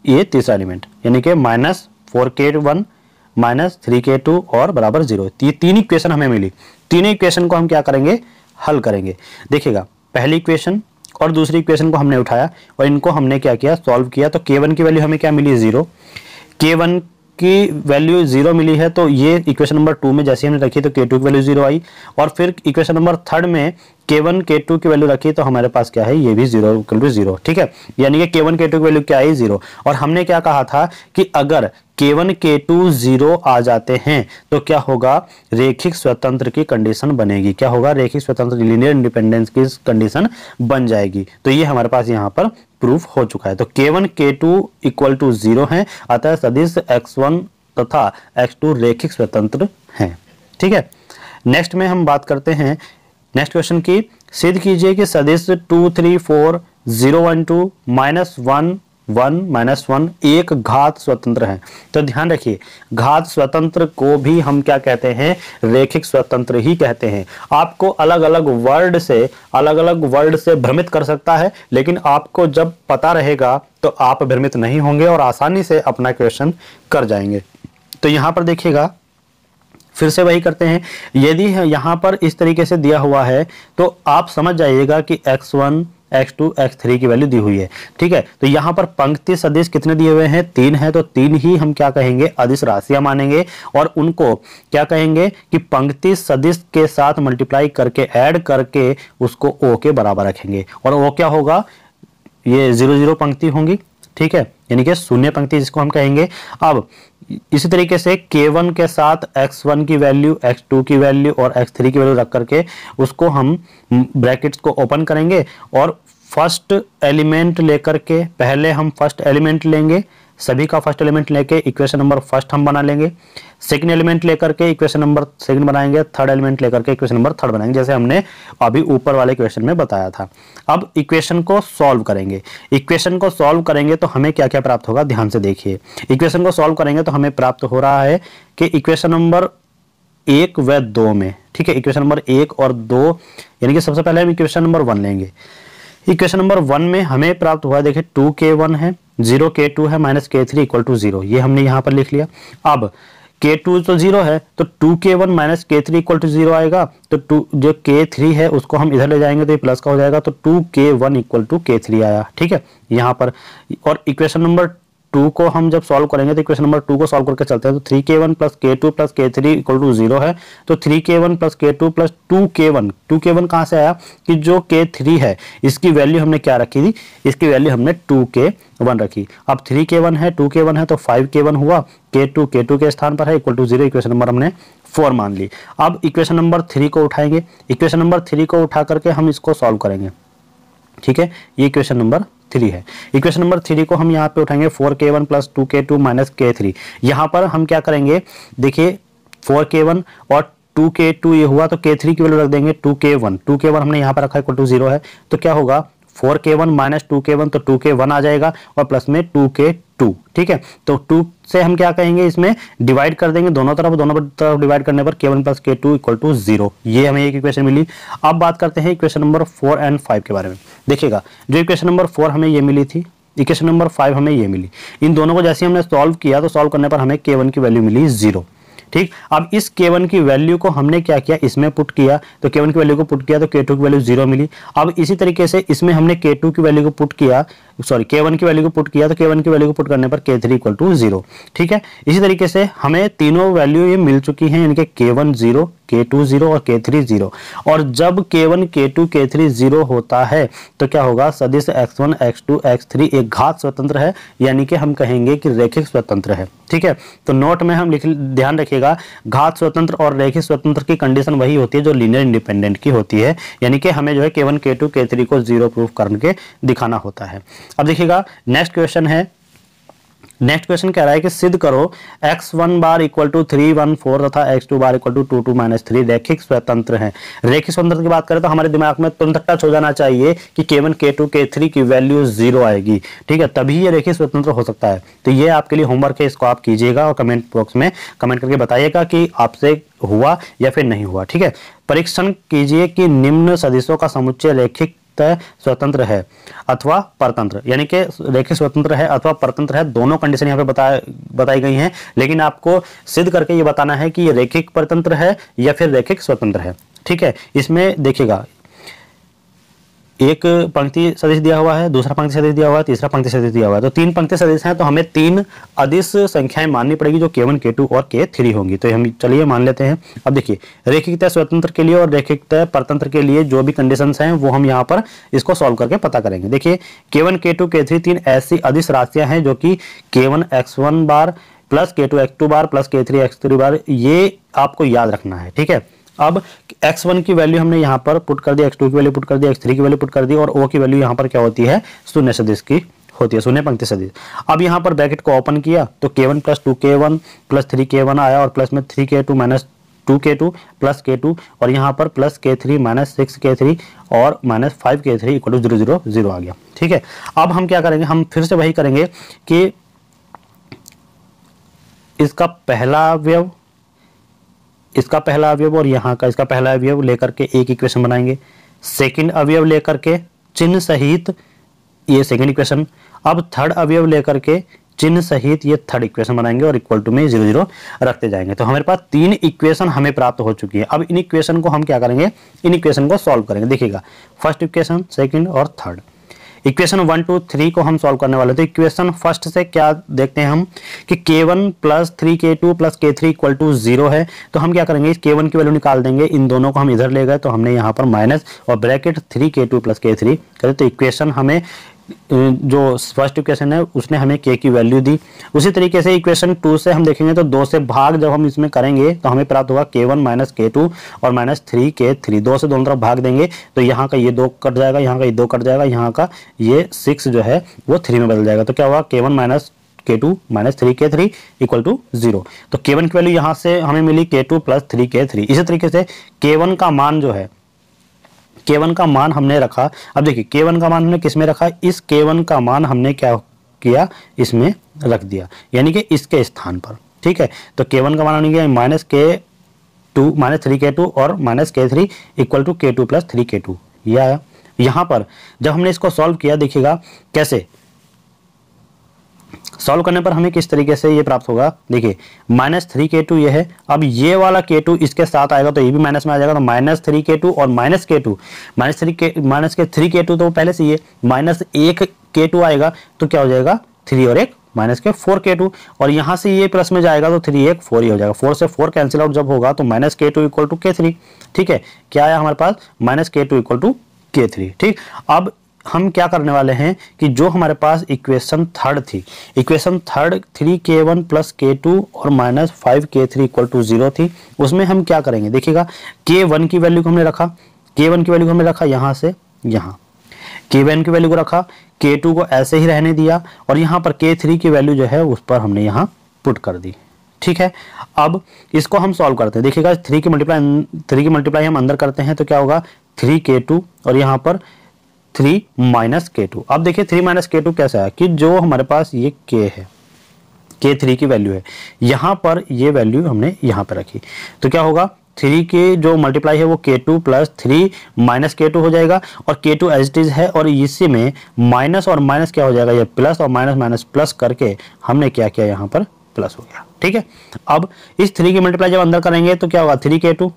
ये तीसरा एलिमेंट यानी कि -4k1 -3k2 और बराबर 0। ये तीन इक्वेशन हमें मिली। तीनों इक्वेशन को हम क्या करेंगे, हल करेंगे। देखिएगा पहली इक्वेशन और दूसरी इक्वेशन को हमने उठाया और इनको हमने क्या किया, सॉल्व किया। तो k1 की वैल्यू हमें क्या मिली, 0। k1 की वैल्यू 0 मिली है तो ये इक्वेशन नंबर 2 में जैसे हमने रखी तो k2 की वैल्यू 0 आई और फिर इक्वेशन नंबर 3 में k1 k2 की वैल्यू रखी तो हमारे पास क्या है, ये भी 0 ठीक है, यानी कि k1 k2 की वैल्यू क्या आई, 0। और हमने क्या कहा था कि अगर k1 k2 0 आ जाते हैं तो क्या होगा, रेखिक स्वतंत्र की कंडीशन बनेगी। क्या होगा, रेखिक स्वतंत्र लीनियर इंडिपेंडेंस की कंडीशन बन जाएगी। तो ये हमारे पास यहाँ पर प्रूफ हो चुका है। तो k1 k2 इक्वल टू 0 है, अतः सदिश x1 तथा x2 रेखिक स्वतंत्र हैं। ठीक है, नेक्स्ट में हम बात करते हैं नेक्स्ट क्वेश्चन की। सिद्ध कीजिए कि सदिश 2 3 4 0 1 2 -1 1 -1 एक घात स्वतंत्र है। तो ध्यान रखिए घात स्वतंत्र को भी हम क्या कहते हैं, रेखिक स्वतंत्र ही कहते हैं। आपको अलग अलग वर्ड से भ्रमित कर सकता है, लेकिन आपको जब पता रहेगा तो आप भ्रमित नहीं होंगे और आसानी से अपना क्वेश्चन कर जाएंगे। तो यहां पर देखिएगा फिर से वही करते हैं, यदि यहां पर इस तरीके से दिया हुआ है तो आप समझ जाइएगा कि x1 x2 x3 की वैल्यू दी हुई है। ठीक है, तो यहां पर पंक्ति सदिश कितने दिए हुए हैं, 3 है, तो 3 ही हम क्या कहेंगे, अदिश राशियां मानेंगे और उनको क्या कहेंगे कि पंक्ति सदिश के साथ मल्टीप्लाई करके ऐड करके उसको ओ के बराबर रखेंगे और वो क्या होगा, ये 0 0 पंक्ति होंगी। ठीक है, यानी कि शून्य पंक्ति जिसको हम कहेंगे। अब इसी तरीके से k1 के साथ x1 की वैल्यू, x2 की वैल्यू और x3 की वैल्यू रख करके उसको हम ब्रैकेट्स को ओपन करेंगे और फर्स्ट एलिमेंट लेकर के पहले हम फर्स्ट एलिमेंट लेंगे, सभी का फर्स्ट एलिमेंट लेके इक्वेशन नंबर फर्स्ट हम बना लेंगे, सेकंड एलिमेंट लेकर के इक्वेशन नंबर सेकंड बनाएंगे, थर्ड एलिमेंट लेकर के इक्वेशन नंबर थर्ड बनाएंगे, जैसे हमने अभी ऊपर वाले इक्वेशन में बताया था। अब इक्वेशन को सॉल्व करेंगे। इक्वेशन को सॉल्व करेंगे तो हमें क्या क्या प्राप्त होगा, ध्यान से देखिए। इक्वेशन को सॉल्व करेंगे तो हमें प्राप्त हो रहा है कि इक्वेशन नंबर 1 व 2 में, ठीक है, इक्वेशन नंबर 1 और 2 यानी कि सबसे पहले हम इक्वेशन नंबर 1 लेंगे। इक्वेशन नंबर 1 में हमें प्राप्त हुआ, देखिए 2k1 है, 0k2 है, -k3 इक्वल टू 0, ये हमने यहाँ पर लिख लिया। अब k2 तो 0 है तो 2k1 -k3 इक्वल टू 0 आएगा, तो जो k3 है उसको हम इधर ले जाएंगे तो ये प्लस का हो जाएगा, तो 2k1 इक्वल टू k3 आया। ठीक है, यहाँ पर। और इक्वेशन नंबर 2 को हम जब सॉल्व करेंगे तो इक्वेशन नंबर 2 को सॉल्व करके चलते हैं तो 3k1 plus k2 plus k3 equal to 0 है। तो 3k1 plus k2 plus 2k1 कहाँ से आया कि जो k3 है इसकी वैल्यू हमने क्या रखी थी, इसकी वैल्यू हमने 2k1 रखी। अब 3k1 है 2k1 है तो 5k1 हुआ, k2 के स्थान पर है इक्वल टू 0, इक्वेशन नंबर हमने 4 मान ली। अब इक्वेशन नंबर 3 को उठाएंगे, इक्वेशन नंबर 3 को उठा करके हम इसको सॉल्व करेंगे। ठीक है, ये इक्वेशन नंबर 3 है। इक्वेशन नंबर 3 को हम यहाँ पे उठाएंगे 4k1 plus 2k2 minus k3। यहाँ पर हम क्या करेंगे, देखिए 4k1 और 2k2 ये हुआ तो k3 की वैल्यू रख देंगे 2k1 हमने यहाँ पर रखा इक्वल टू 0 है। तो क्या होगा 4k1 माइनस 2k1 तो 2k1 आ जाएगा और प्लस में 2k2। ठीक है, तो 2 से हम क्या कहेंगे, इसमें डिवाइड कर देंगे दोनों तरफ डिवाइड करने पर k1 plus k2 equal to 0। ये हमें एक इक्वेशन मिली। अब बात करते हैं इक्वेशन नंबर 4 एंड 5 के बारे में। देखिएगा, जो इक्वेशन नंबर 4 हमें ये मिली थी, इक्वेशन नंबर 5 हमें ये मिली। इन दोनों को जैसे हमने सॉल्व किया तो सॉल्व करने पर हमें k1 की वैल्यू मिली 0। ठीक, अब इस k1 की वैल्यू को हमने क्या किया, इसमें पुट किया तो k1 की वैल्यू को पुट किया तो k2 की वैल्यू 0 मिली। अब इसी तरीके से इसमें हमने k2 की वैल्यू को पुट किया, सॉरी k1 की वैल्यू को पुट किया तो k1 की वैल्यू को पुट करने पर k3 इक्वल टू 0। ठीक है, इसी तरीके से हमें तीनों वैल्यू ये मिल चुकी हैं, यानी कि k1 0, k2 0 और k3 0। और जब k1 k2 k3 0 होता है तो क्या होगा, सदिश x1 x2 x3 एक घात स्वतंत्र है, यानी कि हम कहेंगे कि रैखिक स्वतंत्र है। ठीक है, तो नोट में हम ध्यान रखिएगा, घात स्वतंत्र और रैखिक स्वतंत्र की कंडीशन वही होती है जो लीनियर इंडिपेंडेंट की होती है, यानी कि हमें जो है k1 k2 k3 को 0 प्रूफ करके दिखाना होता है। अब देखिएगा, नेक्स्ट क्वेश्चन है, नेक्स्ट क्वेश्चन कह रहा है कि सिद्ध करो x1 बार इक्वल टू 3 1 4 तथा x2 bar equal to 2 2 minus 3 रैखिक स्वतंत्र हैं। रैखिक स्वतंत्र की बात करें तो हमारे दिमाग में तुरंत टच हो जाना चाहिए कि k1 k2 k3 की वैल्यू 0 आएगी। ठीक है, तभी ये रैखिक स्वतंत्र हो सकता है। तो ये आपके लिए होमवर्क है, इसको आप कीजिएगा और कमेंट बॉक्स में कमेंट करके बताइएगा कि आपसे हुआ या फिर नहीं हुआ। ठीक है, परीक्षण कीजिए कि निम्न सदिशों का समुच्चय रैखिक स्वतंत्र है अथवा परतंत्र, यानी कि रैखिक स्वतंत्र है अथवा परतंत्र है, दोनों कंडीशन यहाँ पे बताई गई हैं, लेकिन आपको सिद्ध करके ये बताना है कि ये रैखिक परतंत्र है या फिर रैखिक स्वतंत्र है। ठीक है, इसमें देखिएगा, एक पंक्ति सदिश दिया हुआ है, दूसरा पंक्ति सदिश दिया हुआ है, तीसरा पंक्ति सदिश दिया हुआ है। तो 3 पंक्ति सदिश हैं तो हमें 3 अदिश संख्याएं माननी पड़ेगी जो k1 k2 और k3 होंगी। तो हम चलिए मान लेते हैं। अब देखिए, रैखिकता स्वतंत्र के लिए और रैखिकता परतंत्र के लिए जो भी कंडीशंस हैं वो हम यहाँ पर इसको सॉल्व करके पता करेंगे। देखिए, k1 k2 k3 3 ऐसी अदिश राशियां हैं जो कि k1 x1 बार प्लस k2 x2 बार प्लस k3 x3 बार, ये आपको याद रखना है। ठीक है, अब x1 की वैल्यू हमने यहाँ पर पुट कर दी, x2 की वैल्यू पुट कर दी, x3 की वैल्यू पुट कर दी और o की वैल्यू यहाँ पर क्या होती है, शून्य सदिश की होती है, शून्य पंक्ति सदिश। अब यहाँ पर ब्रैकेट को ओपन किया तो k1 plus 2k1 plus 3k1 आया और प्लस में 3k2 minus 2k2 plus k2 और यहाँ पर प्लस k3 माइनस 6k3 और माइनस 5k3 इक्वल टू 0 0 0 आ गया। ठीक है, अब हम क्या करेंगे, हम फिर से वही करेंगे कि इसका पहला अवयव और यहाँ का इसका पहला अवयव लेकर के एक इक्वेशन बनाएंगे, सेकंड अवयव लेकर के चिन्ह सहित ये सेकंड इक्वेशन, अब थर्ड अवयव लेकर के चिन्ह सहित ये थर्ड इक्वेशन बनाएंगे और इक्वल टू में 0 0 रखते जाएंगे। तो हमारे पास 3 इक्वेशन हमें प्राप्त हो चुकी है। अब इन इक्वेशन को हम क्या करेंगे, इन इक्वेशन को सॉल्व करेंगे। देखिएगा, फर्स्ट इक्वेशन, सेकंड और थर्ड इक्वेशन 1 2 3 को हम सॉल्व करने वाले। तो इक्वेशन फर्स्ट से क्या देखते हैं हम कि k1 plus 3k2 plus k3 equal to 0 है। तो हम क्या करेंगे, इस k1 की वैल्यू निकाल देंगे, इन दोनों को हम इधर ले गए तो हमने यहाँ पर माइनस और ब्रैकेट 3k2 प्लस k3 करें। तो इक्वेशन हमें जो फर्स्ट इक्वेशन है उसने हमें k की वैल्यू दी। उसी तरीके से इक्वेशन 2 से हम देखेंगे तो 2 से भाग जब हम इसमें करेंगे तो हमें प्राप्त होगा k1 माइनस k2 और माइनस 3k3। 2 से दोनों तरफ भाग देंगे तो यहाँ का ये 2 कट जाएगा, यहाँ का ये 2 कट जाएगा, यहाँ का ये 6 जो है वो 3 में बदल जाएगा। तो क्या होगा, k1 minus k2 minus 3k3 equal to 0। तो k1 की वैल्यू यहाँ से हमें मिली k2 प्लस 3k3। इसी तरीके से k1 का मान जो है, k1 का मान हमने रखा। अब देखिए, k1 का मान हमने किस में रखा, इस k1 का मान हमने क्या किया, इसमें रख दिया, यानी कि इसके स्थान पर। ठीक है, तो k1 का मान हमने किया माइनस k2 माइनस 3k2 और minus k3 equal to k2 plus 3k2, ये आया। यहाँ पर जब हमने इसको सॉल्व किया, देखिएगा कैसे सॉल्व करने पर हमें किस तरीके से ये प्राप्त होगा। देखिए, माइनस 3k2 ये है, अब ये वाला k2 इसके साथ आएगा तो ये भी माइनस में आ जाएगा। तो माइनस 3k2 और माइनस k2, माइनस के 3k2 तो पहले से ये माइनस 1k2 आएगा तो क्या हो जाएगा, 3 और 1 माइनस के 4k2 और यहाँ से ये प्लस में जाएगा तो 3 1 4 ही हो जाएगा। 4 से 4 कैंसिल आउट जब होगा तो minus k2 equal to k3। ठीक है, क्या आया हमारे पास minus k2 equal to k3। ठीक, अब हम क्या करने वाले हैं कि जो हमारे पास इक्वेशन थर्ड थी, equation third 3k1 plus k2 और माइनस 5k3 इक्वल टू 0 थी, उसमें हम क्या करेंगे देखिएगा, k1 की वैल्यू को हमने रखा, k1 की वैल्यू को हमने रखा यहाँ से यहाँ, k1 की वैल्यू को रखा, k2 को ऐसे ही रहने दिया और यहाँ पर k3 की वैल्यू जो है उस पर हमने यहाँ पुट कर दी। ठीक है, अब इसको हम सॉल्व करते हैं। देखिएगा 3 की मल्टीप्लाई हम अंदर करते हैं तो क्या होगा 3k2 और यहाँ पर 3 माइनस k2। अब देखिए 3 माइनस k2 कैसा है कि जो हमारे पास ये k है, k3 की वैल्यू है, यहाँ पर ये वैल्यू हमने यहाँ पर रखी तो क्या होगा 3 के जो मल्टीप्लाई है वो k2 प्लस 3 माइनस k2 हो जाएगा और k2 एज इट इज है और इसी में माइनस और माइनस क्या हो जाएगा, ये प्लस और माइनस माइनस प्लस करके हमने क्या किया यहाँ पर प्लस हो गया। ठीक है, अब इस 3 की मल्टीप्लाई जब अंदर करेंगे तो क्या होगा 3k2,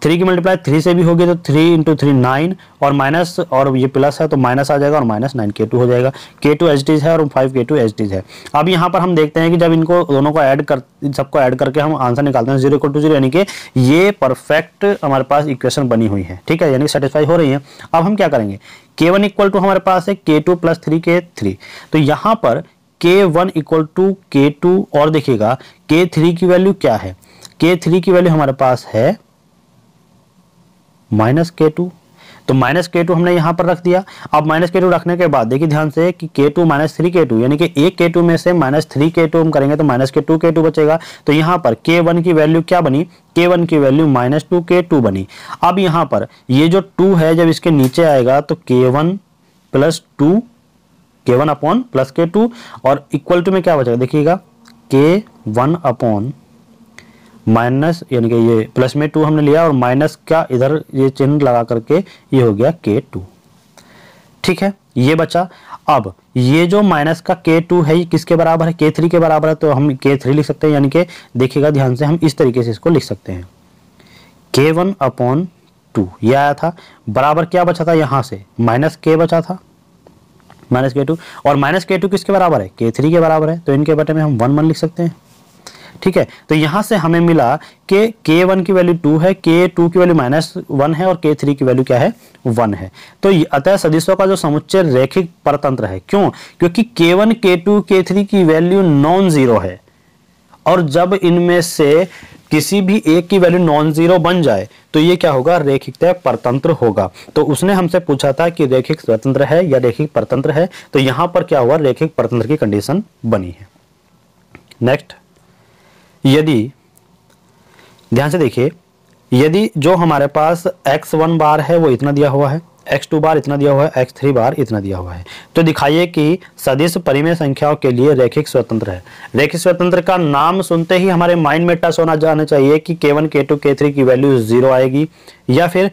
3 की मल्टीप्लाई 3 से भी होगी तो 3 इंटू 3 9 और माइनस और ये प्लस है तो माइनस आ जाएगा और माइनस 9k2 हो जाएगा। k2 एज इट इज है और 5k2 एज इट इज है। अब यहाँ पर हम देखते हैं कि जब इनको दोनों को सबको ऐड करके हम आंसर निकालते हैं 0 इक्वल टू 0 यानी कि ये परफेक्ट हमारे पास इक्वेशन बनी हुई है। ठीक है, यानी कि सेटिस्फाई हो रही है। अब हम क्या करेंगे, k1 इक्वल टू हमारे पास है k2 प्लस 3k3 तो यहाँ पर k1 इक्वल टू k2 और देखिएगा k3 की वैल्यू क्या है, k3 की वैल्यू हमारे पास है माइनस k2 तो माइनस k2 हमने यहाँ पर रख दिया। अब माइनस k2 रखने के बाद देखिए ध्यान से कि k2 माइनस 3k2 यानी कि एक k2 में से माइनस 3k2 हम करेंगे तो माइनस के 2k2 बचेगा। तो यहाँ पर k1 की वैल्यू क्या बनी, k1 की वैल्यू माइनस 2k2 बनी। अब यहाँ पर ये जो 2 है जब इसके नीचे आएगा तो k1 plus 2 k1 upon plus k2 और इक्वल टू में क्या बचेगा देखिएगा k1 अपॉन माइनस यानी कि ये प्लस में 2 हमने लिया और माइनस का इधर ये चिन्ह लगा करके ये हो गया k2। ठीक है, ये बचा। अब ये जो माइनस का k2 है ये किसके बराबर है, k3 के बराबर है तो हम k3 लिख सकते हैं। यानी कि देखिएगा ध्यान से हम इस तरीके से इसको लिख सकते हैं k1 अपॉन 2 ये आया था, बराबर क्या बचा था यहाँ से माइनस k बचा था माइनस k2 और माइनस k2 किसके बराबर है, k3 के बराबर है तो इनके बटे में हम 1 1 लिख सकते हैं। ठीक है, तो यहां से हमें मिला कि k1 की वैल्यू 2 है, k2 की वैल्यू माइनस 1 है और k3 की वैल्यू क्या है 1 है। तो अतः सदिशों का जो समुच्चय रैखिक परतंत्र है। क्यों, क्योंकि k1 k2 k3 की वैल्यू नॉन जीरो है और जब इनमें से किसी भी एक की वैल्यू नॉन जीरो बन जाए तो ये क्या होगा, रेखिकतः परतंत्र होगा। तो उसने हमसे पूछा था कि रेखिक स्वतंत्र है या रेखिक परतंत्र है, तो यहां पर क्या हुआ, रेखिक परतंत्र की कंडीशन बनी है। नेक्स्ट, यदि ध्यान से देखिए, यदि जो हमारे पास x1 बार है वो इतना दिया हुआ है, x2 बार इतना दिया हुआ है, x3 बार इतना दिया हुआ है, तो दिखाइए कि सदिश परिमेय संख्याओं के लिए रैखिक स्वतंत्र है। रैखिक स्वतंत्र का नाम सुनते ही हमारे माइंड में टच होना जाना चाहिए कि k1 k2 k3 की वैल्यू 0 आएगी, या फिर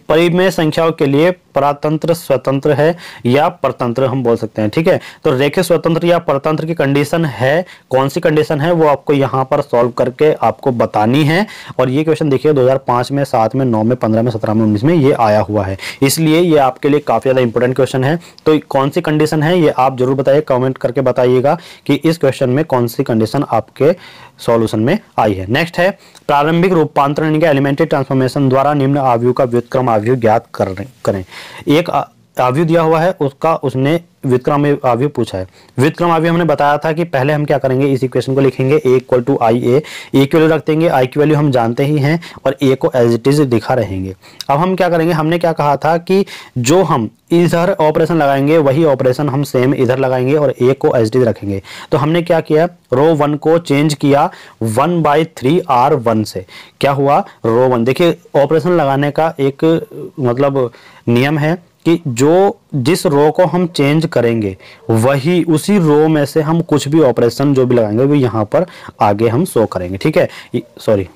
परिमेय संख्याओं के लिए परतंत्र स्वतंत्र है या परतंत्र हम बोल सकते हैं। ठीक है, तो रैखिक स्वतंत्र या परतंत्र की कंडीशन है, कौन सी कंडीशन है वो आपको यहाँ पर सॉल्व करके आपको बतानी है। और ये क्वेश्चन देखिए 2005 में, 7 में, 9 में, 15 में, 17 में, 19 में ये आया हुआ है, इसलिए ये आपके लिए काफी ज्यादा इंपॉर्टेंट क्वेश्चन है। तो कौन सी कंडीशन है ये आप जरूर बताइए, कमेंट करके बताइएगा कि इस क्वेश्चन में कौन सी कंडीशन आपके सॉल्यूशन में आई है। नेक्स्ट है प्रारंभिक रूपांतरण के एलिमेंट्री ट्रांसफॉर्मेशन द्वारा निम्न आव्यूह का व्युत्क्रम आव्यूह ज्ञात करें। एक आव्यूह दिया हुआ है, उसका उसने व्युत्क्रम आव्यूह पूछा है। व्युत्क्रम आव्यूह हमने बताया था कि पहले हम क्या करेंगे, इस इक्वेशन को लिखेंगे a इक्वल टू आई ए की वैल्यू रख देंगे, i की वैल्यू हम जानते ही हैं और a को एज इट इज दिखा रहेंगे। अब हम क्या करेंगे, हमने क्या कहा था कि जो हम इधर ऑपरेशन लगाएंगे वही ऑपरेशन हम सेम इधर लगाएंगे और a को एज इट इज रखेंगे। तो हमने क्या किया, रो 1 को चेंज किया 1/3 R1 से, क्या हुआ रो 1। देखिए ऑपरेशन लगाने का एक मतलब नियम है कि जिस रो को हम चेंज करेंगे वही उसी रो में से हम कुछ भी ऑपरेशन जो भी लगाएंगे वो यहाँ पर आगे हम शो करेंगे। ठीक है, सॉरी,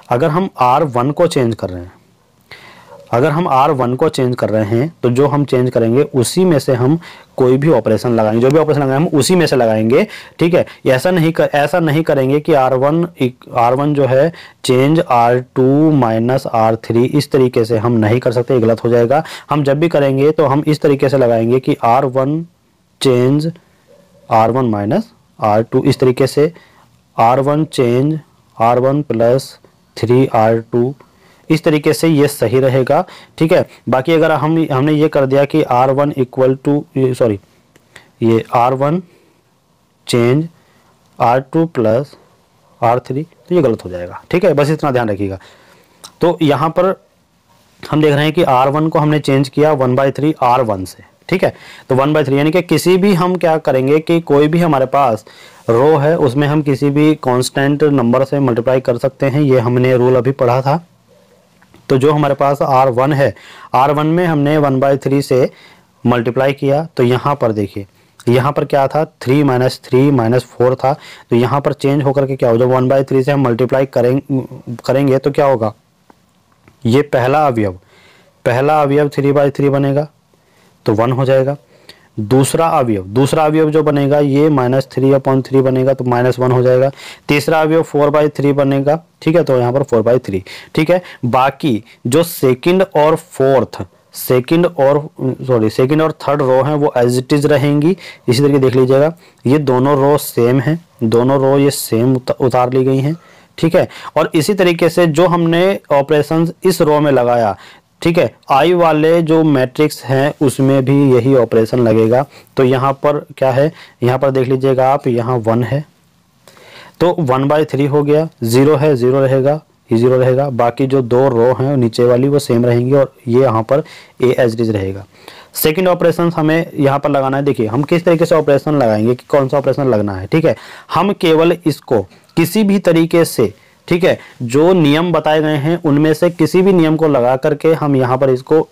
अगर हम R1 को चेंज कर रहे हैं, अगर हम R1 को चेंज कर रहे हैं तो जो हम चेंज करेंगे उसी में से हम कोई भी ऑपरेशन लगाएंगे, जो भी ऑपरेशन लगाएंगे हम उसी में से लगाएंगे। ठीक है, ऐसा नहीं करेंगे कि R1 जो है चेंज R2 माइनस R3, इस तरीके से हम नहीं कर सकते, गलत हो जाएगा। हम जब भी करेंगे तो हम इस तरीके से लगाएंगे कि R1 change R1 minus R2, इस तरीके से R1 change R1 plus 3R2, इस तरीके से ये सही रहेगा। ठीक है, बाकी अगर हमने ये कर दिया कि R1 इक्वल टू ये R1 change R2 plus R3, तो ये गलत हो जाएगा। ठीक है, बस इतना ध्यान रखिएगा। तो यहाँ पर हम देख रहे हैं कि R1 को हमने चेंज किया 1/3 R1 से। ठीक है, तो 1/3 यानी कि किसी भी हम क्या करेंगे कि कोई भी हमारे पास रो है उसमें हम किसी भी कांस्टेंट नंबर से मल्टीप्लाई कर सकते हैं, ये हमने रूल अभी पढ़ा था। तो जो हमारे पास R1 है, R1 में हमने 1/3 से मल्टीप्लाई किया, तो यहाँ पर देखिए यहाँ पर क्या था 3 - 3 - 4 था, तो यहाँ पर चेंज होकर के क्या हो, जब 1/3 से हम मल्टीप्लाई करेंगे तो क्या होगा, ये पहला अवयव 3/3 बनेगा तो 1 हो जाएगा। दूसरा अवयव जो बनेगा ये -3/3 बनेगा तो -1 हो जाएगा। तीसरा अवयव 4/3 बनेगा। ठीक है, तो यहाँ पर 4/3। ठीक है, बाकी जो सेकंड और थर्ड रो हैं वो एज इट इज रहेंगी। इसी तरीके देख लीजिएगा, ये दोनों रो सेम हैं, दोनों रो ये सेम उतार ली गई हैं। ठीक है, और इसी तरीके से जो हमने ऑपरेशंस इस रो में लगाया, ठीक है, आई वाले जो मैट्रिक्स हैं उसमें भी यही ऑपरेशन लगेगा। तो यहाँ पर क्या है, यहाँ पर देख लीजिएगा आप, यहाँ 1 है तो 1/3 हो गया, 0 है 0 रहेगा, ये 0 रहेगा। बाकी जो दो रो हैं नीचे वाली वो सेम रहेंगी और ये यहाँ पर ए एज इट इज रहेगा। सेकंड ऑपरेशन हमें यहाँ पर लगाना है। देखिए हम किस तरीके से ऑपरेशन लगाएंगे कि कौन सा ऑपरेशन लगना है। ठीक है, हम केवल इसको किसी भी तरीके से, ठीक है, जो नियम बताए गए हैं उनमें से किसी भी नियम को लगा करके हम यहाँ पर इसको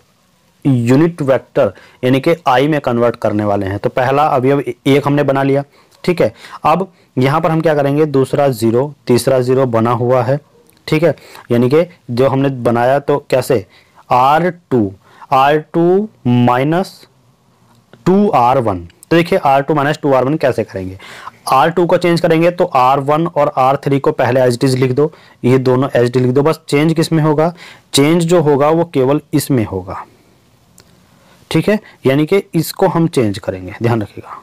यूनिट वेक्टर यानी कि आई में कन्वर्ट करने वाले हैं। तो पहला अवयव 1 हमने बना लिया। ठीक है, अब यहाँ पर हम क्या करेंगे, दूसरा 0, तीसरा 0 बना हुआ है। ठीक है, यानी कि जो हमने बनाया तो कैसे, R2 माइनस 2R1। तो देखिए R2 माइनस 2R1 कैसे करेंगे, R2 को चेंज करेंगे तो R1 और R3 को पहले एज इट इज लिख दो, ये दोनों एज इट इज लिख दो। बस चेंज किस में होगा, चेंज जो होगा वो केवल इसमें होगा। ठीक है, यानी कि इसको हम चेंज करेंगे, ध्यान रखिएगा,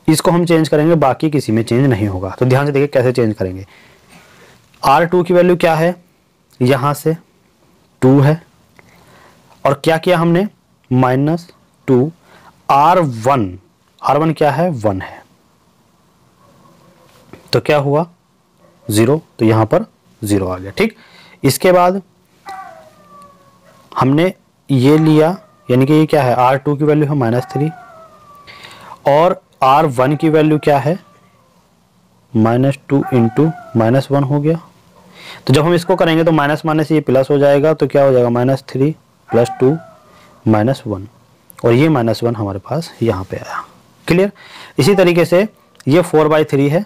इसको हम चेंज करेंगे, बाकी किसी में चेंज नहीं होगा। तो ध्यान से देखिए कैसे चेंज करेंगे। R2 की वैल्यू क्या है, यहां से 2 है और क्या किया हमने -2, R1 क्या है, 1 है, तो क्या हुआ 0, तो यहां पर 0 आ गया। ठीक, इसके बाद हमने ये लिया, यानी कि ये क्या है, R2 की वैल्यू है -3 और R1 की वैल्यू क्या है, -2 × -1 हो गया। तो जब हम इसको करेंगे तो माइनस माइनस ये प्लस हो जाएगा, तो क्या हो जाएगा -3 + 2 -1 और ये -1 हमारे पास यहाँ पे आया। क्लियर, इसी तरीके से ये 4/3 है।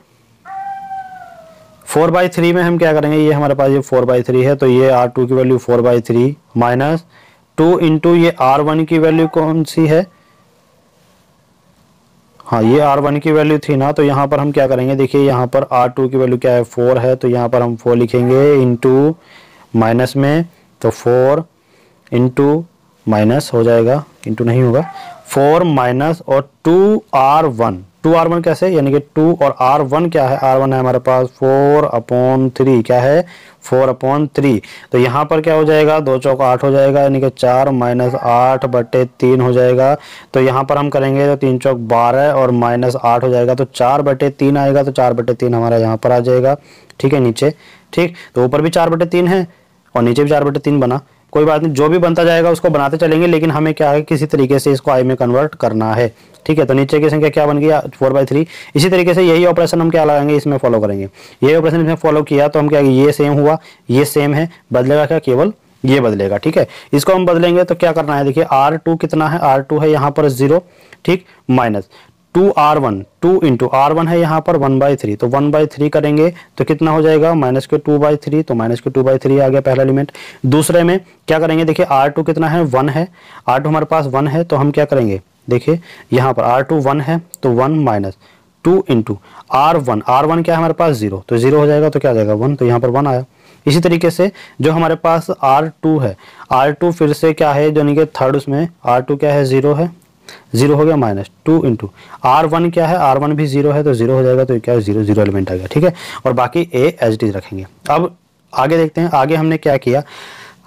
4/3 में हम क्या करेंगे, ये हमारे पास ये 4/3 है, तो ये R2 की वैल्यू 4/3 -2 × ये R1 की वैल्यू कौन सी है, हाँ ये R1 की वैल्यू थी ना, तो यहाँ पर हम क्या करेंगे, देखिए यहाँ पर R2 की वैल्यू क्या है, 4 है, तो यहाँ पर हम 4 लिखेंगे इंटू माइनस में, तो 4 × माइनस हो जाएगा, इंटू नहीं होगा, 4 माइनस और 2R1 कैसे, यानी कि 2 और R1 क्या है, R1 है हमारे पास 4/3, क्या है 4/3। तो यहाँ पर क्या हो जाएगा, 2 चौक 8 हो जाएगा, यानी कि 4 - 8/3 हो जाएगा। तो यहाँ पर हम करेंगे तो 3 चौक 12 और -8 हो जाएगा, तो 4/3 आएगा, तो 4/3 हमारा यहाँ पर आ जाएगा। ठीक है, नीचे, ठीक, तो ऊपर भी 4/3 है और नीचे भी 4/3 बना, कोई बात नहीं, जो भी बनता जाएगा उसको बनाते चलेंगे, लेकिन हमें क्या है, किसी तरीके से इसको आई में कन्वर्ट करना है। ठीक है, तो नीचे की संख्या क्या बन गया, 4/3। इसी तरीके से यही ऑपरेशन हम क्या लगाएंगे, इसमें फॉलो करेंगे। यही ऑपरेशन इसमें फॉलो किया तो हम क्या, ये सेम हुआ, ये सेम है, बदलेगा क्या, केवल ये बदलेगा। ठीक है, इसको हम बदलेंगे तो क्या करना है, देखिए R2 कितना है, R2 है यहाँ पर 0, ठीक, माइनस 2R1, 2 × R1 है यहाँ पर 1/3, तो 1/3 करेंगे तो कितना हो जाएगा, -2/3, तो -2/3 आ गया पहला एलिमेंट। दूसरे में क्या करेंगे, देखिए R2 कितना है, 1 है, R2 हमारे पास 1 है, तो हम क्या करेंगे, देखिए यहाँ पर R2 1 है, तो 1 - 2 × R1 क्या है हमारे पास 0, तो 0 हो जाएगा, तो क्या आ जाएगा 1, तो यहाँ पर 1 आया। इसी तरीके से जो हमारे पास R2 है, R2 फिर से क्या है, यानी कि थर्ड उसमें R2 क्या है, 0 है, जीरो हो गया माइनस 2 इंटू R1 क्या है, R1 भी जीरो है तो जीरो हो जाएगा, तो क्या है जीरो, जीरो एलिमेंट आ गया, ठीक है। और बाकी ए एज इट इज रखेंगे। अब आगे देखते हैं, आगे हमने क्या किया,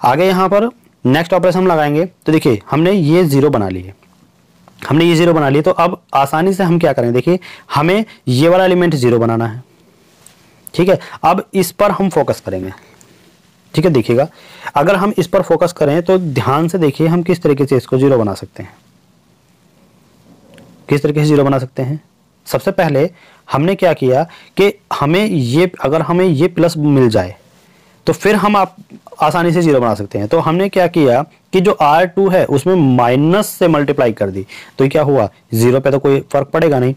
आगे यहाँ पर नेक्स्ट ऑपरेशन हम लगाएंगे। तो देखिए हमने ये जीरो बना लिए, हमने ये जीरो बना लिए, तो अब आसानी से हम क्या करेंगे, देखिए हमें ये वाला एलिमेंट जीरो बनाना है, ठीक है। अब इस पर हम फोकस करेंगे, ठीक है। देखिएगा अगर हम इस पर फोकस करें तो ध्यान से देखिए हम किस तरीके से इसको जीरो बना सकते हैं, किस तरीके से जीरो बना सकते हैं। सबसे पहले हमने क्या किया कि हमें ये, अगर हमें ये प्लस मिल जाए तो फिर हम आप आसानी से जीरो बना सकते हैं। तो हमने क्या किया कि जो R2 है उसमें माइनस से मल्टीप्लाई कर दी, तो ये क्या हुआ, जीरो पे तो कोई फर्क पड़ेगा नहीं,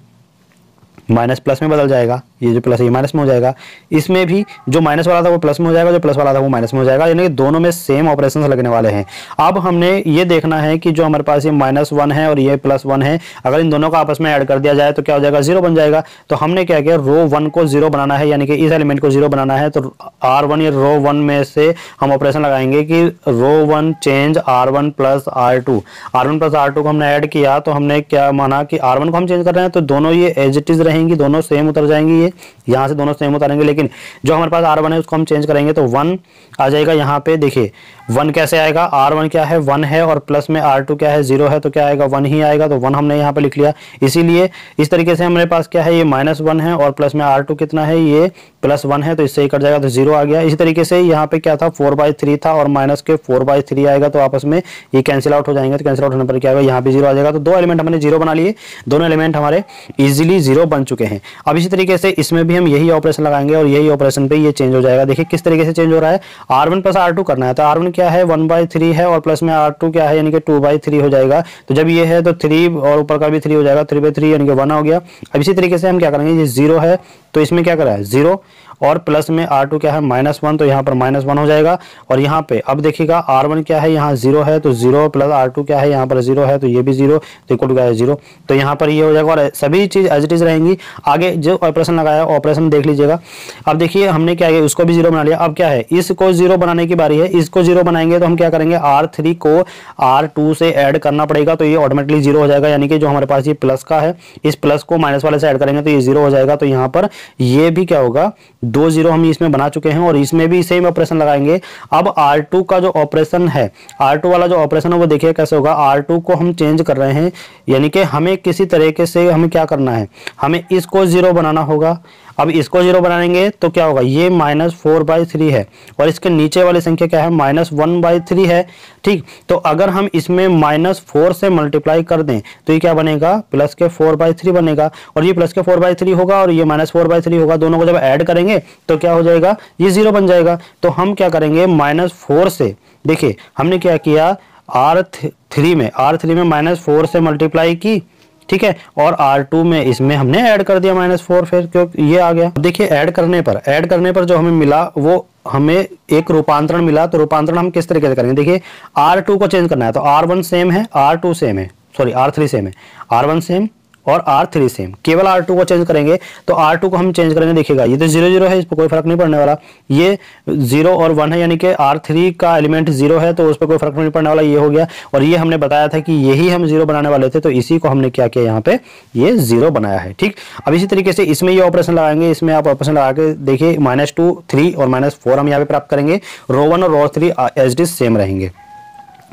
माइनस प्लस में बदल जाएगा, ये जो प्लस है ये माइनस में हो जाएगा। इसमें भी जो माइनस वाला था वो प्लस में हो जाएगा, जो प्लस वाला था वो माइनस में हो जाएगा, यानी कि दोनों में सेम ऑपरेशंस लगने वाले हैं। अब हमने ये देखना है कि जो हमारे पास ये -1 है और ये +1 है, अगर इन दोनों को आपस में ऐड कर दिया जाए तो क्या हो जाएगा, जीरो बन जाएगा। तो हमने क्या किया, रो 1 को जीरो बनाना है, यानी कि इस एलिमेंट को जीरो बनाना है। तो R1 या रो 1 में से हम ऑपरेशन लगाएंगे कि रो 1 change R1 plus R2, R1 plus R2 को हमने ऐड किया, तो हमने क्या माना कि R1 को हम चेंज कर रहे हैं तो दोनों ये एज इट इज रहेंगी, दोनों सेम उतर जाएंगी, ये यहाँ से दोनों सेम उतारेंगे। लेकिन जो हमारे पास R1 है उसको हम चेंज करेंगे तो 1 आ जाएगा। यहाँ पे देखिए 1 कैसे आएगा, R1 क्या है 1 है और प्लस में R2 क्या है 0 है, तो क्या आएगा 1 ही आएगा, तो 1 हमने यहाँ पे लिख लिया। इसीलिए इस तरीके से हमारे पास क्या है, ये -1 है और प्लस में R2 कितना है, ये +1 है, तो इससे ही कट जाएगा, तो 0 आ गया। इसी तरीके से यहाँ पे क्या था 4/3 था और माइनस के 4/3 आएगा, तो आपस में ये कैंसिल आउट हो जाएंगे। तो कैंसिल आउट होने पर क्या होगा, यहाँ भी 0 आ जाएगा। तो दो एलिमेंट हमने 0 बना लिए, दोनों एलिमेंट हमारे इजीली 0 बन चुके हैं। अब इसी तरीके से इसमें भी हम यही ऑपरेशन लगाएंगे और यही ऑपरेशन पे ये चेंज हो जाएगा। देखिए किस तरीके से चेंज हो रहा है, R1 प्लस R2 करना है, तो R1 क्या है 1/3 है और प्लस में R2 क्या है, यानी कि 2/3 हो जाएगा। तो जब ये है तो 3 और ऊपर का भी 3 हो जाएगा, 3/3 यानी कि 1 हो गया। अब इसी तरीके से हम क्या करेंगे, ये 0 है तो इसमें क्या करा है 0 और प्लस में R2 क्या है -1, तो यहाँ पर -1 हो जाएगा। और यहाँ पे अब देखिएगा R1 क्या है, यहाँ 0 है तो 0 प्लस R2 क्या है, यहाँ पर 0 है तो ये भी 0, तो इक्वल टू क्या है 0, तो यहाँ पर ये हो जाएगा और सभी चीज एज इट इज रहेंगी। आगे जो ऑपरेशन लगाया ऑपरेशन देख लीजिएगा। अब देखिए हमने क्या किया, उसको भी 0 बना लिया। अब क्या है, इसको 0 बनाने की बारी है, इसको 0 बनाएंगे तो हम क्या करेंगे, R3 को R2 से ऐड करना पड़ेगा, तो ये ऑटोमेटिकली 0 हो जाएगा। यानी कि जो हमारे पास ये प्लस का है, इस प्लस को माइनस वाले से ऐड करेंगे तो ये 0 हो जाएगा। तो यहाँ पर ये भी क्या होगा, 2 0 हम इसमें बना चुके हैं और इसमें भी सेम ऑपरेशन लगाएंगे। अब R2 का जो ऑपरेशन है, R2 वाला जो ऑपरेशन है वो देखिए कैसे होगा। R2 को हम चेंज कर रहे हैं, यानी कि हमें किसी तरीके से हमें क्या करना है, हमें इसको 0 बनाना होगा। अब इसको 0 बनाएंगे तो क्या होगा, ये -4/3 है और इसके नीचे वाली संख्या क्या है, -1/3 है, ठीक। तो अगर हम इसमें -4 से मल्टीप्लाई कर दें तो ये क्या बनेगा, प्लस के 4/3 बनेगा और ये प्लस के 4/3 होगा और ये -4/3 होगा। दोनों को जब ऐड करेंगे तो क्या हो जाएगा, ये 0 बन जाएगा। तो हम क्या करेंगे, -4 से, देखिए हमने क्या किया, R3 में -4 से मल्टीप्लाई की, ठीक है, और R2 में इसमें हमने ऐड कर दिया -4, फिर क्योंकि ये आ गया। देखिए ऐड करने पर जो हमें मिला वो हमें एक रूपांतरण मिला। तो रूपांतरण हम किस तरीके से करेंगे, देखिए R2 को चेंज करना है तो R1 सेम है, R2 सेम है, सॉरी R3 सेम है, R1 सेम और R3 सेम, केवल R2 को चेंज करेंगे। तो R2 को हम चेंज करेंगे, देखिएगा ये तो 0 0 है, इस पर कोई फर्क नहीं पड़ने वाला, ये 0 और 1 है, यानी कि R3 का एलिमेंट 0 है तो उस पर कोई फर्क नहीं पड़ने वाला, ये हो गया। और ये हमने बताया था कि यही हम 0 बनाने वाले थे, तो इसी को हमने क्या किया, यहाँ पे ये 0 बनाया है, ठीक। अब इसी तरीके से इसमें ये ऑपरेशन लगाएंगे, इसमें आप ऑपरेशन लगा के देखिए, -2 3 और -4 हम यहाँ पे प्राप्त करेंगे। रो 1 और रो 3 एज इट इज सेम रहेंगे,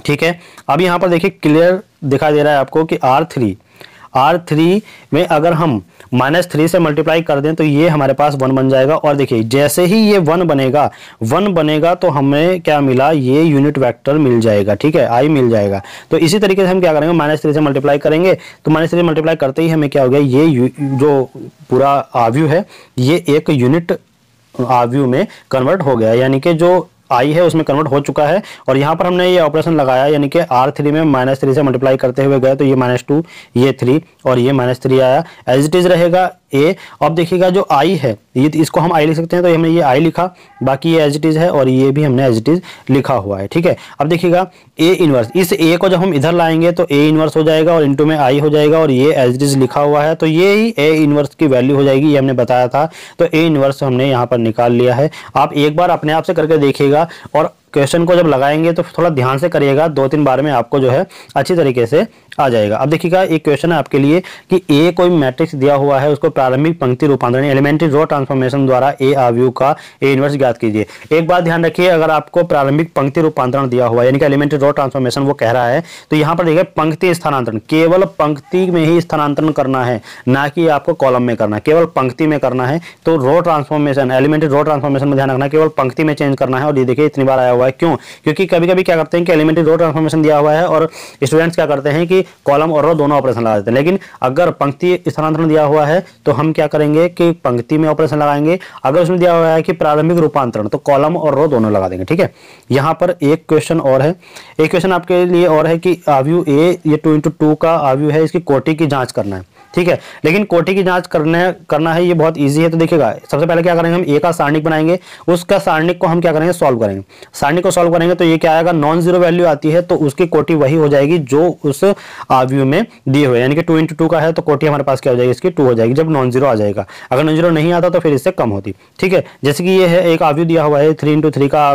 ठीक है। अब यहाँ पर देखिए क्लियर दिखाई दे रहा है आपको कि R3 में अगर हम -3 से मल्टीप्लाई कर दें तो ये हमारे पास 1 बन जाएगा। और देखिए जैसे ही ये 1 बनेगा तो हमें क्या मिला, ये यूनिट वेक्टर मिल जाएगा, ठीक है, I मिल जाएगा। तो इसी तरीके से हम क्या करेंगे, -3 से मल्टीप्लाई करेंगे तो -3 से मल्टीप्लाई करते ही हमें क्या हो गया, ये जो पूरा आव्यूह है ये एक यूनिट आव्यूह में कन्वर्ट हो गया, यानी कि जो I है उसमें कन्वर्ट हो चुका है। और यहाँ पर हमने ये ऑपरेशन लगाया, यानी कि R3 में -3 से मल्टीप्लाई करते हुए गए तो ये -2, ये 3 और ये -3 आया, एज इट इज रहेगा A। अब देखिएगा जो I है, ये इसको हम I लिख सकते हैं, तो हमने ये I लिखा, बाकी ये एज इट इज है और ये भी हमने एज इट इज लिखा हुआ है, ठीक है। अब देखिएगा A इनवर्स, इस A को जब हम इधर लाएंगे तो A इनवर्स हो जाएगा और इनटू में I हो जाएगा और ये एज इट इज लिखा हुआ है, तो ये ही A इनवर्स की वैल्यू हो जाएगी, ये हमने बताया था। तो A इनवर्स हमने यहाँ पर निकाल लिया है। आप एक बार अपने आप से करके देखिएगा और क्वेश्चन को जब लगाएंगे तो थोड़ा ध्यान से करिएगा, 2-3 बार में आपको जो है अच्छी तरीके से आ जाएगा। अब देखिएगा एक क्वेश्चन है आपके लिए कि ए कोई मैट्रिक्स दिया हुआ है, उसको प्रारंभिक पंक्ति रूपांतरण एलिमेंट्री रो ट्रांसफॉर्मेशन द्वारा ए आव्यूह का ए इनवर्स ज्ञात कीजिए। एक बात ध्यान रखिए, अगर आपको प्रारंभिक पंक्ति रूपांतरण दिया हुआ है यानी कि एलिमेंट्री रो ट्रांसफॉर्मेशन वो कह रहा है, तो यहाँ पर देखिए पंक्ति स्थानांतरण, केवल पंक्ति में ही स्थानांतरण करना है, ना कि आपको कॉलम में करना है, केवल पंक्ति में करना है। तो रो ट्रांसफॉर्मेशन, एलिमेंट्री रो ट्रांसफॉर्मेशन में ध्यान रखना, केवल पंक्ति में चेंज करना है। और ये देखिए इतनी बार आया हुआ है, क्यों? क्योंकि कभी कभी क्या करते हैं कि एलिमेंट्री रो ट्रांसफॉर्मेशन दिया हुआ है और स्टूडेंट्स क्या करते हैं कि कॉलम और रो दोनों ऑपरेशन लगा देते हैं। लेकिन अगर पंक्ति स्थानांतरण दिया हुआ है तो हम क्या करेंगे कि पंक्ति में ऑपरेशन लगाएंगे। अगर उसमें दिया हुआ है कि प्रारंभिक रूपांतरण तो कॉलम और रो दोनों लगा देंगे। ठीक है, यहाँ पर एक क्वेश्चन और है, एक क्वेश्चन आपके लिए और है कि आव्यूह ए, ये 2x2 का आव्यूह है, इसकी कोटि की जांच करना है। ठीक है, लेकिन कोटि की जांच करना है, ये बहुत इजी है। तो देखिएगा सबसे पहले क्या करेंगे, हम ए का सारणिक बनाएंगे, उसका सारणिक को हम क्या करेंगे, सॉल्व करेंगे। सारणिक को सॉल्व करेंगे तो ये क्या आएगा, नॉन जीरो वैल्यू आती है तो उसकी कोटि वही हो जाएगी जो उस आव्यूह में दिए हुए, यानी कि 2x2 का है तो कोटि हमारे पास क्या हो जाएगी, इसकी 2 हो जाएगी जब नॉन जीरो आ जाएगा। अगर नॉन जीरो नहीं आता तो फिर इससे कम होती। ठीक है, जैसे कि ये है एक आव्यूह दिया हुआ है, 3x3 का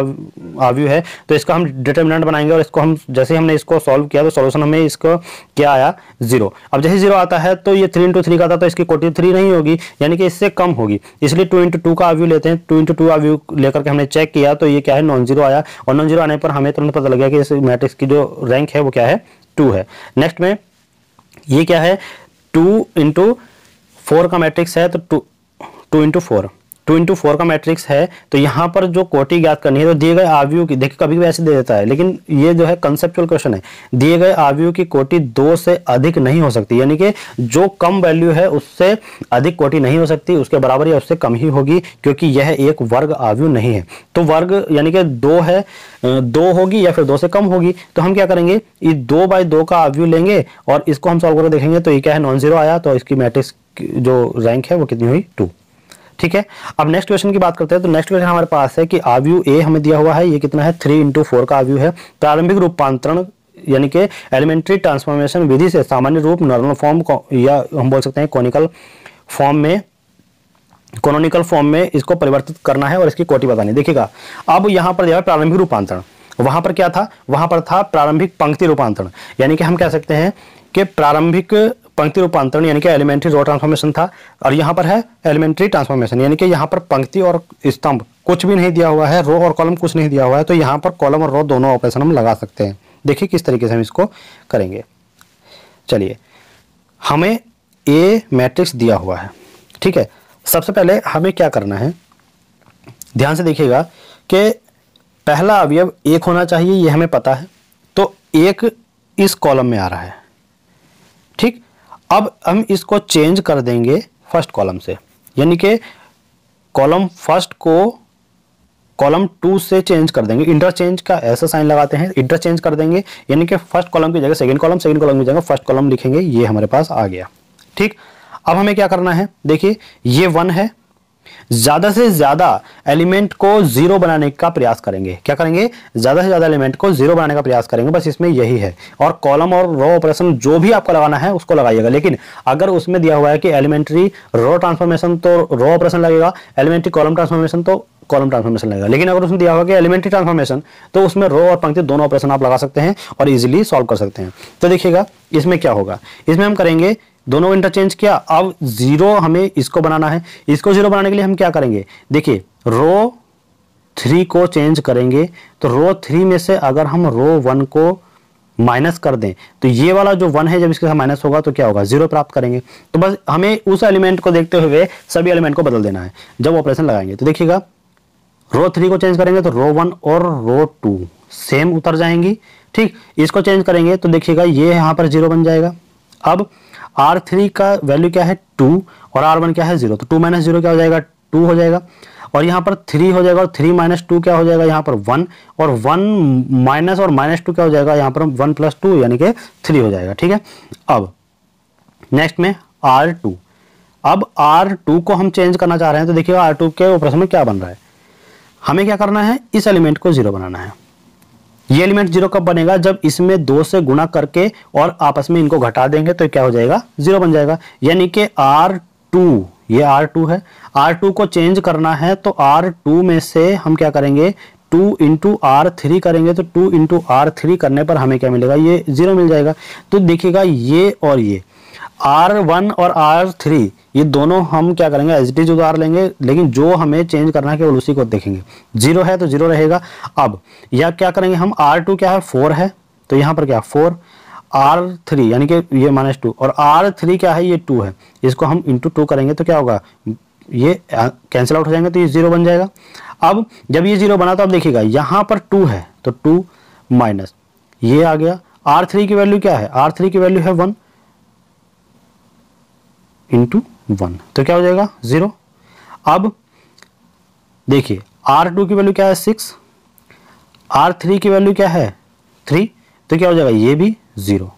आव्यूह है, तो इसका हम डिटर्मिनेंट बनाएंगे और इसको हम जैसे हमने इसको सॉल्व किया तो सॉल्यूशन हमें इसको क्या आया, 0। अब जैसे 0 आता है तो ये 3x3 का था तो इसकी कोटि 3 नहीं होगी, यानी कि इससे कम होगी, इसलिए 2x2 का आव्यूह लेते हैं। 2x2 आव्यूह लेकर के हमने चेक किया तो ये क्या है, नॉन जीरो आया, और नॉन जीरो आने पर हमें तुरंत पता लग गया कि इस मैट्रिक्स की जो रैंक है वो क्या है, 2 है। नेक्स्ट में ये क्या है, 2x4 का मैट्रिक्स है, तो 2x4 का मैट्रिक्स है, तो यहाँ पर जो कोटि ज्ञात करनी है तो दिए गए आव्यूह की, देखिए कभी भी ऐसे दे देता है, लेकिन ये जो है कंसेप्चुअल क्वेश्चन है, दिए गए आव्यूह की कोटि 2 से अधिक नहीं हो सकती, यानी कि जो कम वैल्यू है उससे अधिक कोटि नहीं हो सकती, उसके बराबर या उससे कम ही होगी, क्योंकि यह एक वर्ग आव्यूह नहीं है। तो वर्ग यानी कि 2 है, 2 होगी या फिर 2 से कम होगी, तो हम क्या करेंगे, ये 2/2 का आव्यूह लेंगे और इसको हम सॉल्व करके देखेंगे तो ये क्या है, नॉन जीरो आया, तो इसकी मैट्रिक्स जो रैंक है वो कितनी हुई, 2। ठीक है, अब नेक्स्ट क्वेश्चन की बात करते हैं। तो नेक्स्ट क्वेश्चन हमारे पास है कि आव्यूह ए हमें दिया हुआ है, ये कितना है, 3x4 का आव्यूह है, प्रारंभिक रूपांतरण यानी कि एलिमेंट्री ट्रांसफॉर्मेशन विधि से सामान्य रूप नॉर्मल फॉर्म या हम बोल सकते हैं कोनिकल फॉर्म में इसको परिवर्तित करना है और इसकी कोटि बतानी। देखिएगा अब यहाँ पर दिया है प्रारंभिक रूपांतरण, वहां पर क्या था, वहां पर था प्रारंभिक पंक्ति रूपांतरण, यानी कि हम कह सकते हैं कि प्रारंभिक पंक्ति रूपांतरण यानी कि एलिमेंट्री रो ट्रांसफॉर्मेशन था, और यहाँ पर है एलिमेंट्री ट्रांसफॉर्मेशन, यानी कि यहाँ पर पंक्ति और स्तंभ कुछ भी नहीं दिया हुआ है, रो और कॉलम कुछ नहीं दिया हुआ है, तो यहाँ पर कॉलम और रो दोनों ऑपरेशन हम लगा सकते हैं। देखिए किस तरीके से हम इसको करेंगे। चलिए, हमें ए मैट्रिक्स दिया हुआ है, ठीक है, सबसे पहले हमें क्या करना है, ध्यान से देखिएगा कि पहला अवयव 1 होना चाहिए, ये हमें पता है, तो 1 इस कॉलम में आ रहा है। ठीक, अब हम इसको चेंज कर देंगे फर्स्ट कॉलम से, यानी कि कॉलम फर्स्ट को कॉलम 2 से चेंज कर देंगे, इंटरचेंज का ऐसा साइन लगाते हैं, इंटरचेंज कर देंगे, यानी कि फर्स्ट कॉलम की जगह सेकंड कॉलम की जगह फर्स्ट कॉलम लिखेंगे, ये हमारे पास आ गया। ठीक, अब हमें क्या करना है, देखिए ये 1 है, ज्यादा से ज्यादा एलिमेंट को 0 बनाने का प्रयास करेंगे। क्या करेंगे, ज्यादा से ज्यादा एलिमेंट को 0 बनाने का प्रयास करेंगे, बस इसमें यही है। और कॉलम और रो ऑपरेशन जो भी आपको लगाना है उसको लगाइएगा, लेकिन अगर उसमें दिया हुआ है कि एलिमेंट्री रो ट्रांसफॉर्मेशन तो रो ऑपरेशन लगेगा, एलिमेंट्री कॉलम ट्रांसफॉर्मेशन तो कॉलम ट्रांसफॉर्मेशन लगेगा। लेकिन अगर उसमें दिया हुआ कि एलिमेंट्री ट्रांसफॉर्मेशन तो उसमें रो और पंक्ति दोनों ऑपरेशन आप लगा सकते हैं और इजीली सॉल्व कर सकते हैं। तो देखिएगा इसमें क्या होगा, इसमें हम करेंगे दोनों इंटरचेंज किया, अब 0 हमें इसको बनाना है, इसको 0 बनाने के लिए हम क्या करेंगे, देखिए रो 3 को चेंज करेंगे, तो रो 3 में से अगर हम रो 1 को माइनस कर दें तो ये वाला जो 1 है जब इसके साथ माइनस होगा तो क्या होगा, 0 प्राप्त करेंगे। तो बस हमें उस एलिमेंट को देखते हुए सभी एलिमेंट को बदल देना है जब ऑपरेशन लगाएंगे। तो देखिएगा रो 3 को चेंज करेंगे तो रो 1 और रो 2 सेम उतर जाएंगी। ठीक, इसको चेंज करेंगे तो देखिएगा ये यहाँ पर 0 बन जाएगा। अब R3 का वैल्यू क्या है 2 और R1 क्या है 0, तो 2 - 0 क्या हो जाएगा, 2 हो जाएगा, और यहाँ पर 3 हो जाएगा और 3 - 2 क्या हो जाएगा, यहाँ पर 1, और 1 माइनस और -2 क्या हो जाएगा, यहाँ पर 1 + 2 यानी कि 3 हो जाएगा। ठीक है, अब नेक्स्ट में R2, अब R2 को हम चेंज करना चाह रहे हैं, तो देखिएगा R2 के ऑपरेशन में क्या बन रहा है, हमें क्या करना है, इस एलिमेंट को 0 बनाना है। ये एलिमेंट 0 कब बनेगा, जब इसमें 2 से गुणा करके और आपस में इनको घटा देंगे तो क्या हो जाएगा, 0 बन जाएगा। यानी कि R2, ये R2 है, R2 को चेंज करना है तो R2 में से हम क्या करेंगे, 2 इंटू R3 करेंगे तो 2 इंटू R3 करने पर हमें क्या मिलेगा, ये 0 मिल जाएगा। तो देखिएगा ये और ये R1 और R3 ये दोनों हम क्या करेंगे, एज इट इज उतार लेंगे, लेकिन जो हमें चेंज करना है केवल उसी को देखेंगे। 0 है तो 0 रहेगा। अब यह क्या करेंगे हम, R2 क्या है 4 है, तो यहाँ पर क्या 4, R3 यानी कि ये -2 और R3 क्या है, ये 2 है, इसको हम इंटू 2 करेंगे तो क्या होगा, ये कैंसिल आउट हो जाएंगे तो ये 0 बन जाएगा। अब जब ये 0 बना तो अब देखिएगा यहाँ पर 2 है तो 2 माइनस ये आ गया। R3 की वैल्यू क्या है, R3 की वैल्यू है 1 इंटू 1 तो क्या हो जाएगा 0। अब देखिए R2 की वैल्यू क्या है 6, R3 की वैल्यू क्या है 3, तो क्या हो जाएगा ये भी 0।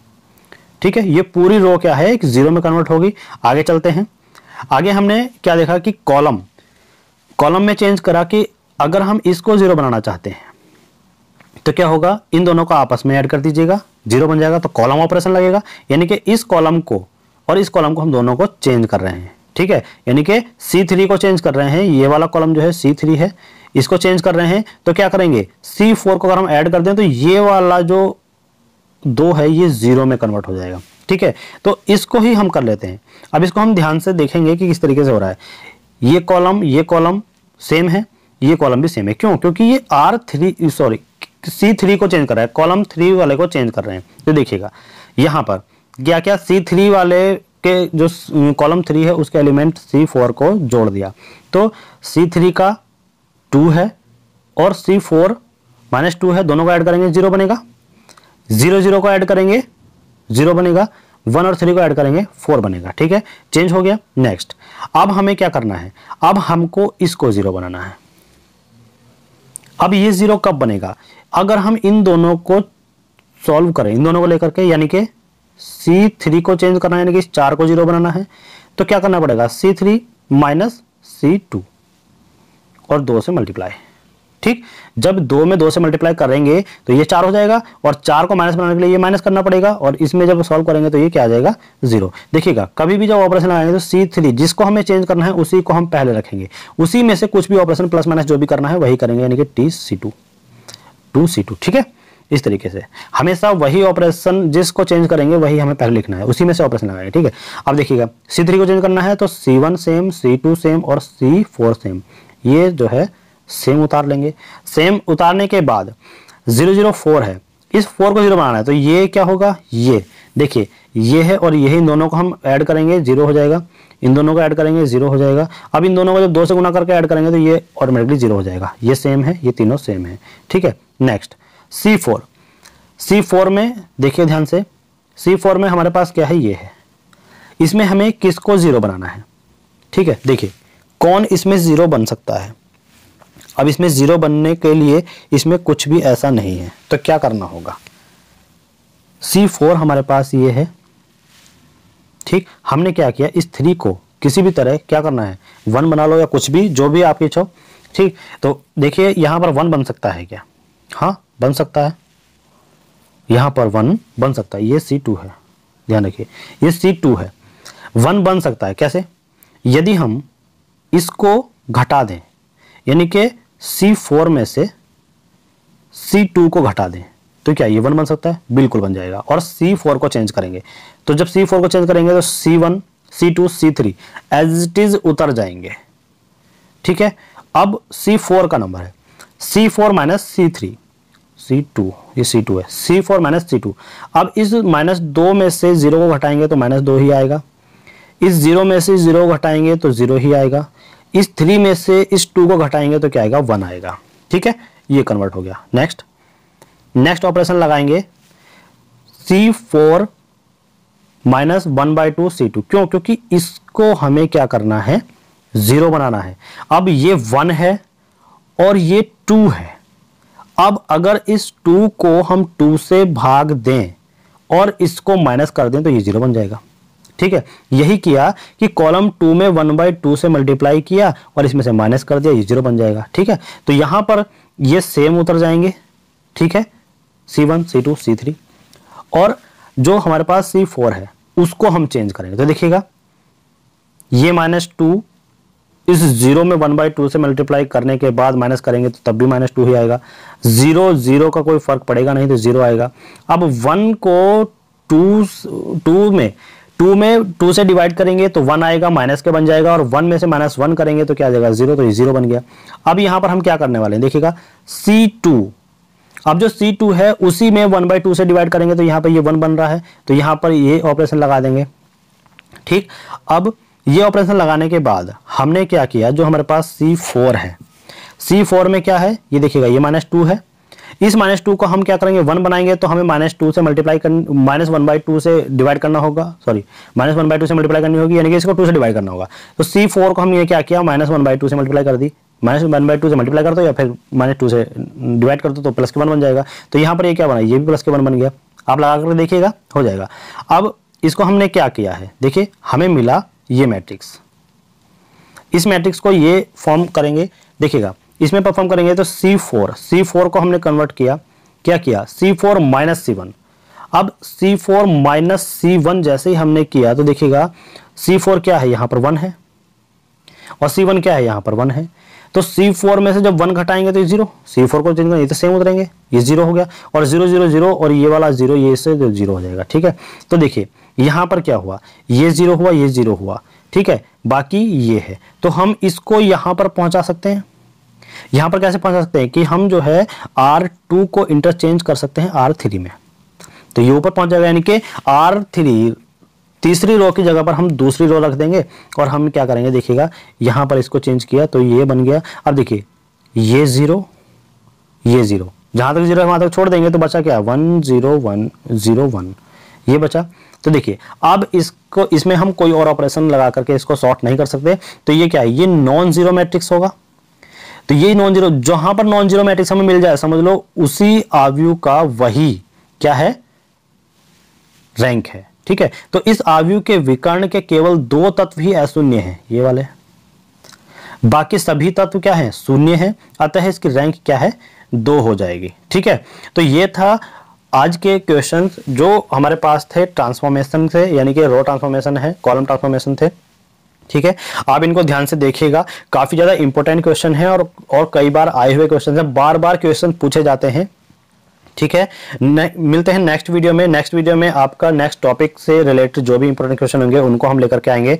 ठीक है, ये पूरी रो क्या है एक 0 में कन्वर्ट होगी। आगे चलते हैं। आगे हमने क्या देखा कि कॉलम में चेंज करा कि अगर हम इसको 0 बनाना चाहते हैं तो क्या होगा, इन दोनों को आपस में ऐड कर दीजिएगा, 0 बन जाएगा, तो कॉलम ऑपरेशन लगेगा। यानी कि इस कॉलम को और इस कॉलम को हम दोनों को चेंज कर रहे हैं। ठीक है, यानी कि C3 को चेंज कर रहे हैं, ये वाला कॉलम जो है C3 है, इसको चेंज कर रहे हैं, तो क्या करेंगे C4 को अगर हम ऐड कर दें तो ये वाला जो 2 है ये 0 में कन्वर्ट हो जाएगा। ठीक है, तो इसको ही हम कर लेते हैं। अब इसको हम ध्यान से देखेंगे कि किस तरीके से हो रहा है। ये कॉलम सेम है, ये कॉलम भी सेम है। क्यों, क्योंकि ये C3 को चेंज कर रहा है, कॉलम 3 वाले को चेंज कर रहे हैं। तो देखिएगा यहाँ पर क्या क्या C3 वाले के जो कॉलम 3 है उसके एलिमेंट C4 को जोड़ दिया, तो C3 का 2 है और C4 -2 है, दोनों को ऐड करेंगे 0 बनेगा। 0 को ऐड करेंगे 0 बनेगा, 1 और 3 को ऐड करेंगे 4 बनेगा। ठीक है, चेंज हो गया। नेक्स्ट, अब हमें क्या करना है, अब हमको इसको 0 बनाना है। अब ये 0 कब बनेगा, अगर हम इन दोनों को सॉल्व करें, इन दोनों को लेकर के, यानी कि C3 को चेंज करना है, यानी कि 4 को 0 बनाना है, तो क्या करना पड़ेगा C3 माइनस C2 और 2 से मल्टीप्लाई। ठीक, जब 2 में 2 से मल्टीप्लाई करेंगे तो ये 4 हो जाएगा और 4 को माइनस बनाने के लिए ये माइनस करना पड़ेगा और इसमें जब सॉल्व करेंगे तो ये क्या आ जाएगा 0। देखिएगा कभी भी जब ऑपरेशन लगाएंगे तो C3 जिसको हमें चेंज करना है उसी को हम पहले रखेंगे, उसी में से कुछ भी ऑपरेशन प्लस माइनस जो भी करना है वही करेंगे, यानी कि TC2 2C2। ठीक है, इस तरीके से हमेशा वही ऑपरेशन जिसको चेंज करेंगे वही हमें पहले लिखना है, उसी में से ऑपरेशन लगाएंगे। ठीक है, अब देखिएगा C3 को चेंज करना है तो C1 सेम, C2 सेम और C4 सेम, ये जो है सेम उतार लेंगे। सेम उतारने के बाद 0 0 4 है, इस 4 को 0 बनाना है तो ये क्या होगा, ये देखिए ये है और ये इन दोनों को हम ऐड करेंगे 0 हो जाएगा, इन दोनों को ऐड करेंगे 0 हो जाएगा। अब इन दोनों को जब 2 से गुना करके ऐड करेंगे तो ये ऑटोमेटिकली 0 हो जाएगा, ये सेम है, ये तीनों सेम है। ठीक है, नेक्स्ट C4 में देखिए ध्यान से, C4 में हमारे पास क्या है, ये है, इसमें हमें किसको 0 बनाना है। ठीक है, देखिए कौन इसमें 0 बन सकता है। अब इसमें 0 बनने के लिए इसमें कुछ भी ऐसा नहीं है, तो क्या करना होगा, C4 हमारे पास ये है। ठीक, हमने क्या किया, इस 3 को किसी भी तरह क्या करना है 1 बना लो या कुछ भी, जो भी आपकी इच्छा हो। ठीक, तो देखिए यहाँ पर 1 बन सकता है क्या, हाँ बन सकता है, यहाँ पर 1 बन सकता है, ये C2 है, ध्यान रखिए ये C2 है, 1 बन सकता है। कैसे, यदि हम इसको घटा दें, यानी कि C4 में से C2 को घटा दें तो क्या ये 1 बन सकता है, बिल्कुल बन जाएगा। और C4 को चेंज करेंगे तो जब C4 को चेंज करेंगे तो C1 C2 C3 as it is उतर जाएंगे। ठीक है, अब C4 का नंबर है C4 माइनस C3 C2, ये C2 है, C4 माइनस C2। अब इस -2 में से 0 को घटाएंगे तो -2 ही आएगा, इस 0 में से 0 को घटाएंगे तो 0 ही आएगा, इस 3 में से इस 2 को घटाएंगे तो क्या आएगा 1 आएगा। ठीक है, ये कन्वर्ट हो गया। नेक्स्ट ऑपरेशन लगाएंगे C4 माइनस 1/2 C2। क्यों, क्योंकि इसको हमें क्या करना है 0 बनाना है। अब ये 1 है और ये 2 है, अब अगर इस 2 को हम 2 से भाग दें और इसको माइनस कर दें तो ये 0 बन जाएगा। ठीक है, यही किया कि कॉलम 2 में 1/2 से मल्टीप्लाई किया और इसमें से माइनस कर दिया, ये 0 बन जाएगा। ठीक है, तो यहां पर ये सेम उतर जाएंगे। ठीक है, C1 C2 C3 और जो हमारे पास C4 है उसको हम चेंज करेंगे तो देखिएगा ये -2 इस 0 में 1/2 से मल्टीप्लाई करने के बाद माइनस करेंगे तो तब भी -2 ही आएगा। 0 0 का कोई फर्क पड़ेगा नहीं तो 0 आएगा। अब 1 को 2 में 2 से डिवाइड करेंगे तो 1 आएगा, माइनस के बन जाएगा, और 1 में से -1 करेंगे तो क्या आ जाएगा 0, तो ये 0 बन गया। अब यहां पर हम क्या करने वाले हैं देखिएगा, C2, अब जो C2 है उसी में 1/2 से डिवाइड करेंगे तो यहाँ पर ये 1 बन रहा है, तो यहाँ पर ये ऑपरेशन लगा देंगे। ठीक, अब ये ऑपरेशन लगाने के बाद हमने क्या किया, जो हमारे पास C4 है, C4 में क्या है ये देखिएगा, ये -2 है। इस -2 को हम क्या करेंगे 1 बनाएंगे तो हमें -2 से मल्टीप्लाई कर -1/2 से डिवाइड करना होगा, सॉरी -1/2 से मल्टीप्लाई करनी होगी, यानी कि इसको 2 से डिवाइड करना होगा। तो C4 को हम ये क्या किया, -1/2 से मल्टीप्लाई कर दी, -1/2 से मल्टीप्लाई कर दो या फिर -2 से डिवाइड कर दो तो +1 बन जाएगा। तो यहाँ पर ये क्या बना, ये भी +1 बन गया। आप लगा कर देखिएगा हो जाएगा। अब इसको हमने क्या किया है देखिए, हमें मिला ये मैट्रिक्स, इस मैट्रिक्स को ये फॉर्म करेंगे, देखिएगा इसमें परफॉर्म करेंगे तो C4 को हमने कन्वर्ट किया, क्या किया C4 -C1। अब C4 -C1 जैसे ही हमने किया तो देखिएगा C4 क्या है, यहाँ पर 1 है, और C1 क्या है, यहाँ पर 1 है। तो C4 में से जब 1 घटाएंगे तो ये 0, C4 को चेंज करेंगे तो सेम उतरेंगे, ये 0 हो गया, और 0 0 0 और ये वाला 0, ये इससे 0 हो जाएगा। ठीक है, तो देखिए यहाँ पर क्या हुआ, ये 0 हुआ, ये 0 हुआ, ठीक है, बाकी ये है। तो हम इसको यहाँ पर पहुंचा सकते हैं। यहाँ पर कैसे पहुंचा सकते हैं कि हम जो है R2 को इंटरचेंज कर सकते हैं R3 में, तो ये ऊपर पहुंच जाएगा, यानी कि R3 तीसरी रो की जगह पर हम दूसरी रो रख देंगे, और हम क्या करेंगे देखिएगा, यहाँ पर इसको चेंज किया तो ये बन गया। अब देखिए ये 0, ये 0, जहाँ तक 0 है वहाँ तक छोड़ देंगे तो बचा क्या, 1 0 1 0 1, ये बचा। तो देखिए अब इसको, इसमें हम कोई और ऑपरेशन लगा करके इसको सॉर्ट नहीं कर सकते, तो ये क्या है, ये नॉन जीरो मैट्रिक्स होगा। तो ये नॉन जीरो, जहां पर नॉन जीरो मैट्रिक्स हमें मिल जाए समझ लो उसी आव्यूह का वही क्या है, रैंक है। ठीक है, तो इस आव्यूह के विकर्ण के केवल 2 तत्व ही अशून्य हैं, ये वाले, बाकी सभी तत्व क्या है, शून्य है, अतः इसकी रैंक क्या है, 2 हो जाएगी। ठीक है, तो ये था आज के क्वेश्चंस जो हमारे पास थे ट्रांसफॉर्मेशन से, यानी कि रो ट्रांसफॉर्मेशन है, कॉलम ट्रांसफॉर्मेशन थे। ठीक है, आप इनको ध्यान से देखिएगा, काफी ज्यादा इंपॉर्टेंट क्वेश्चन है और कई बार आए हुए क्वेश्चन है, बार बार क्वेश्चन पूछे जाते हैं। ठीक है, मिलते हैं नेक्स्ट वीडियो में। नेक्स्ट वीडियो में आपका नेक्स्ट टॉपिक से रिलेटेड जो भी इंपॉर्टेंट क्वेश्चन होंगे उनको हम लेकर के आएंगे।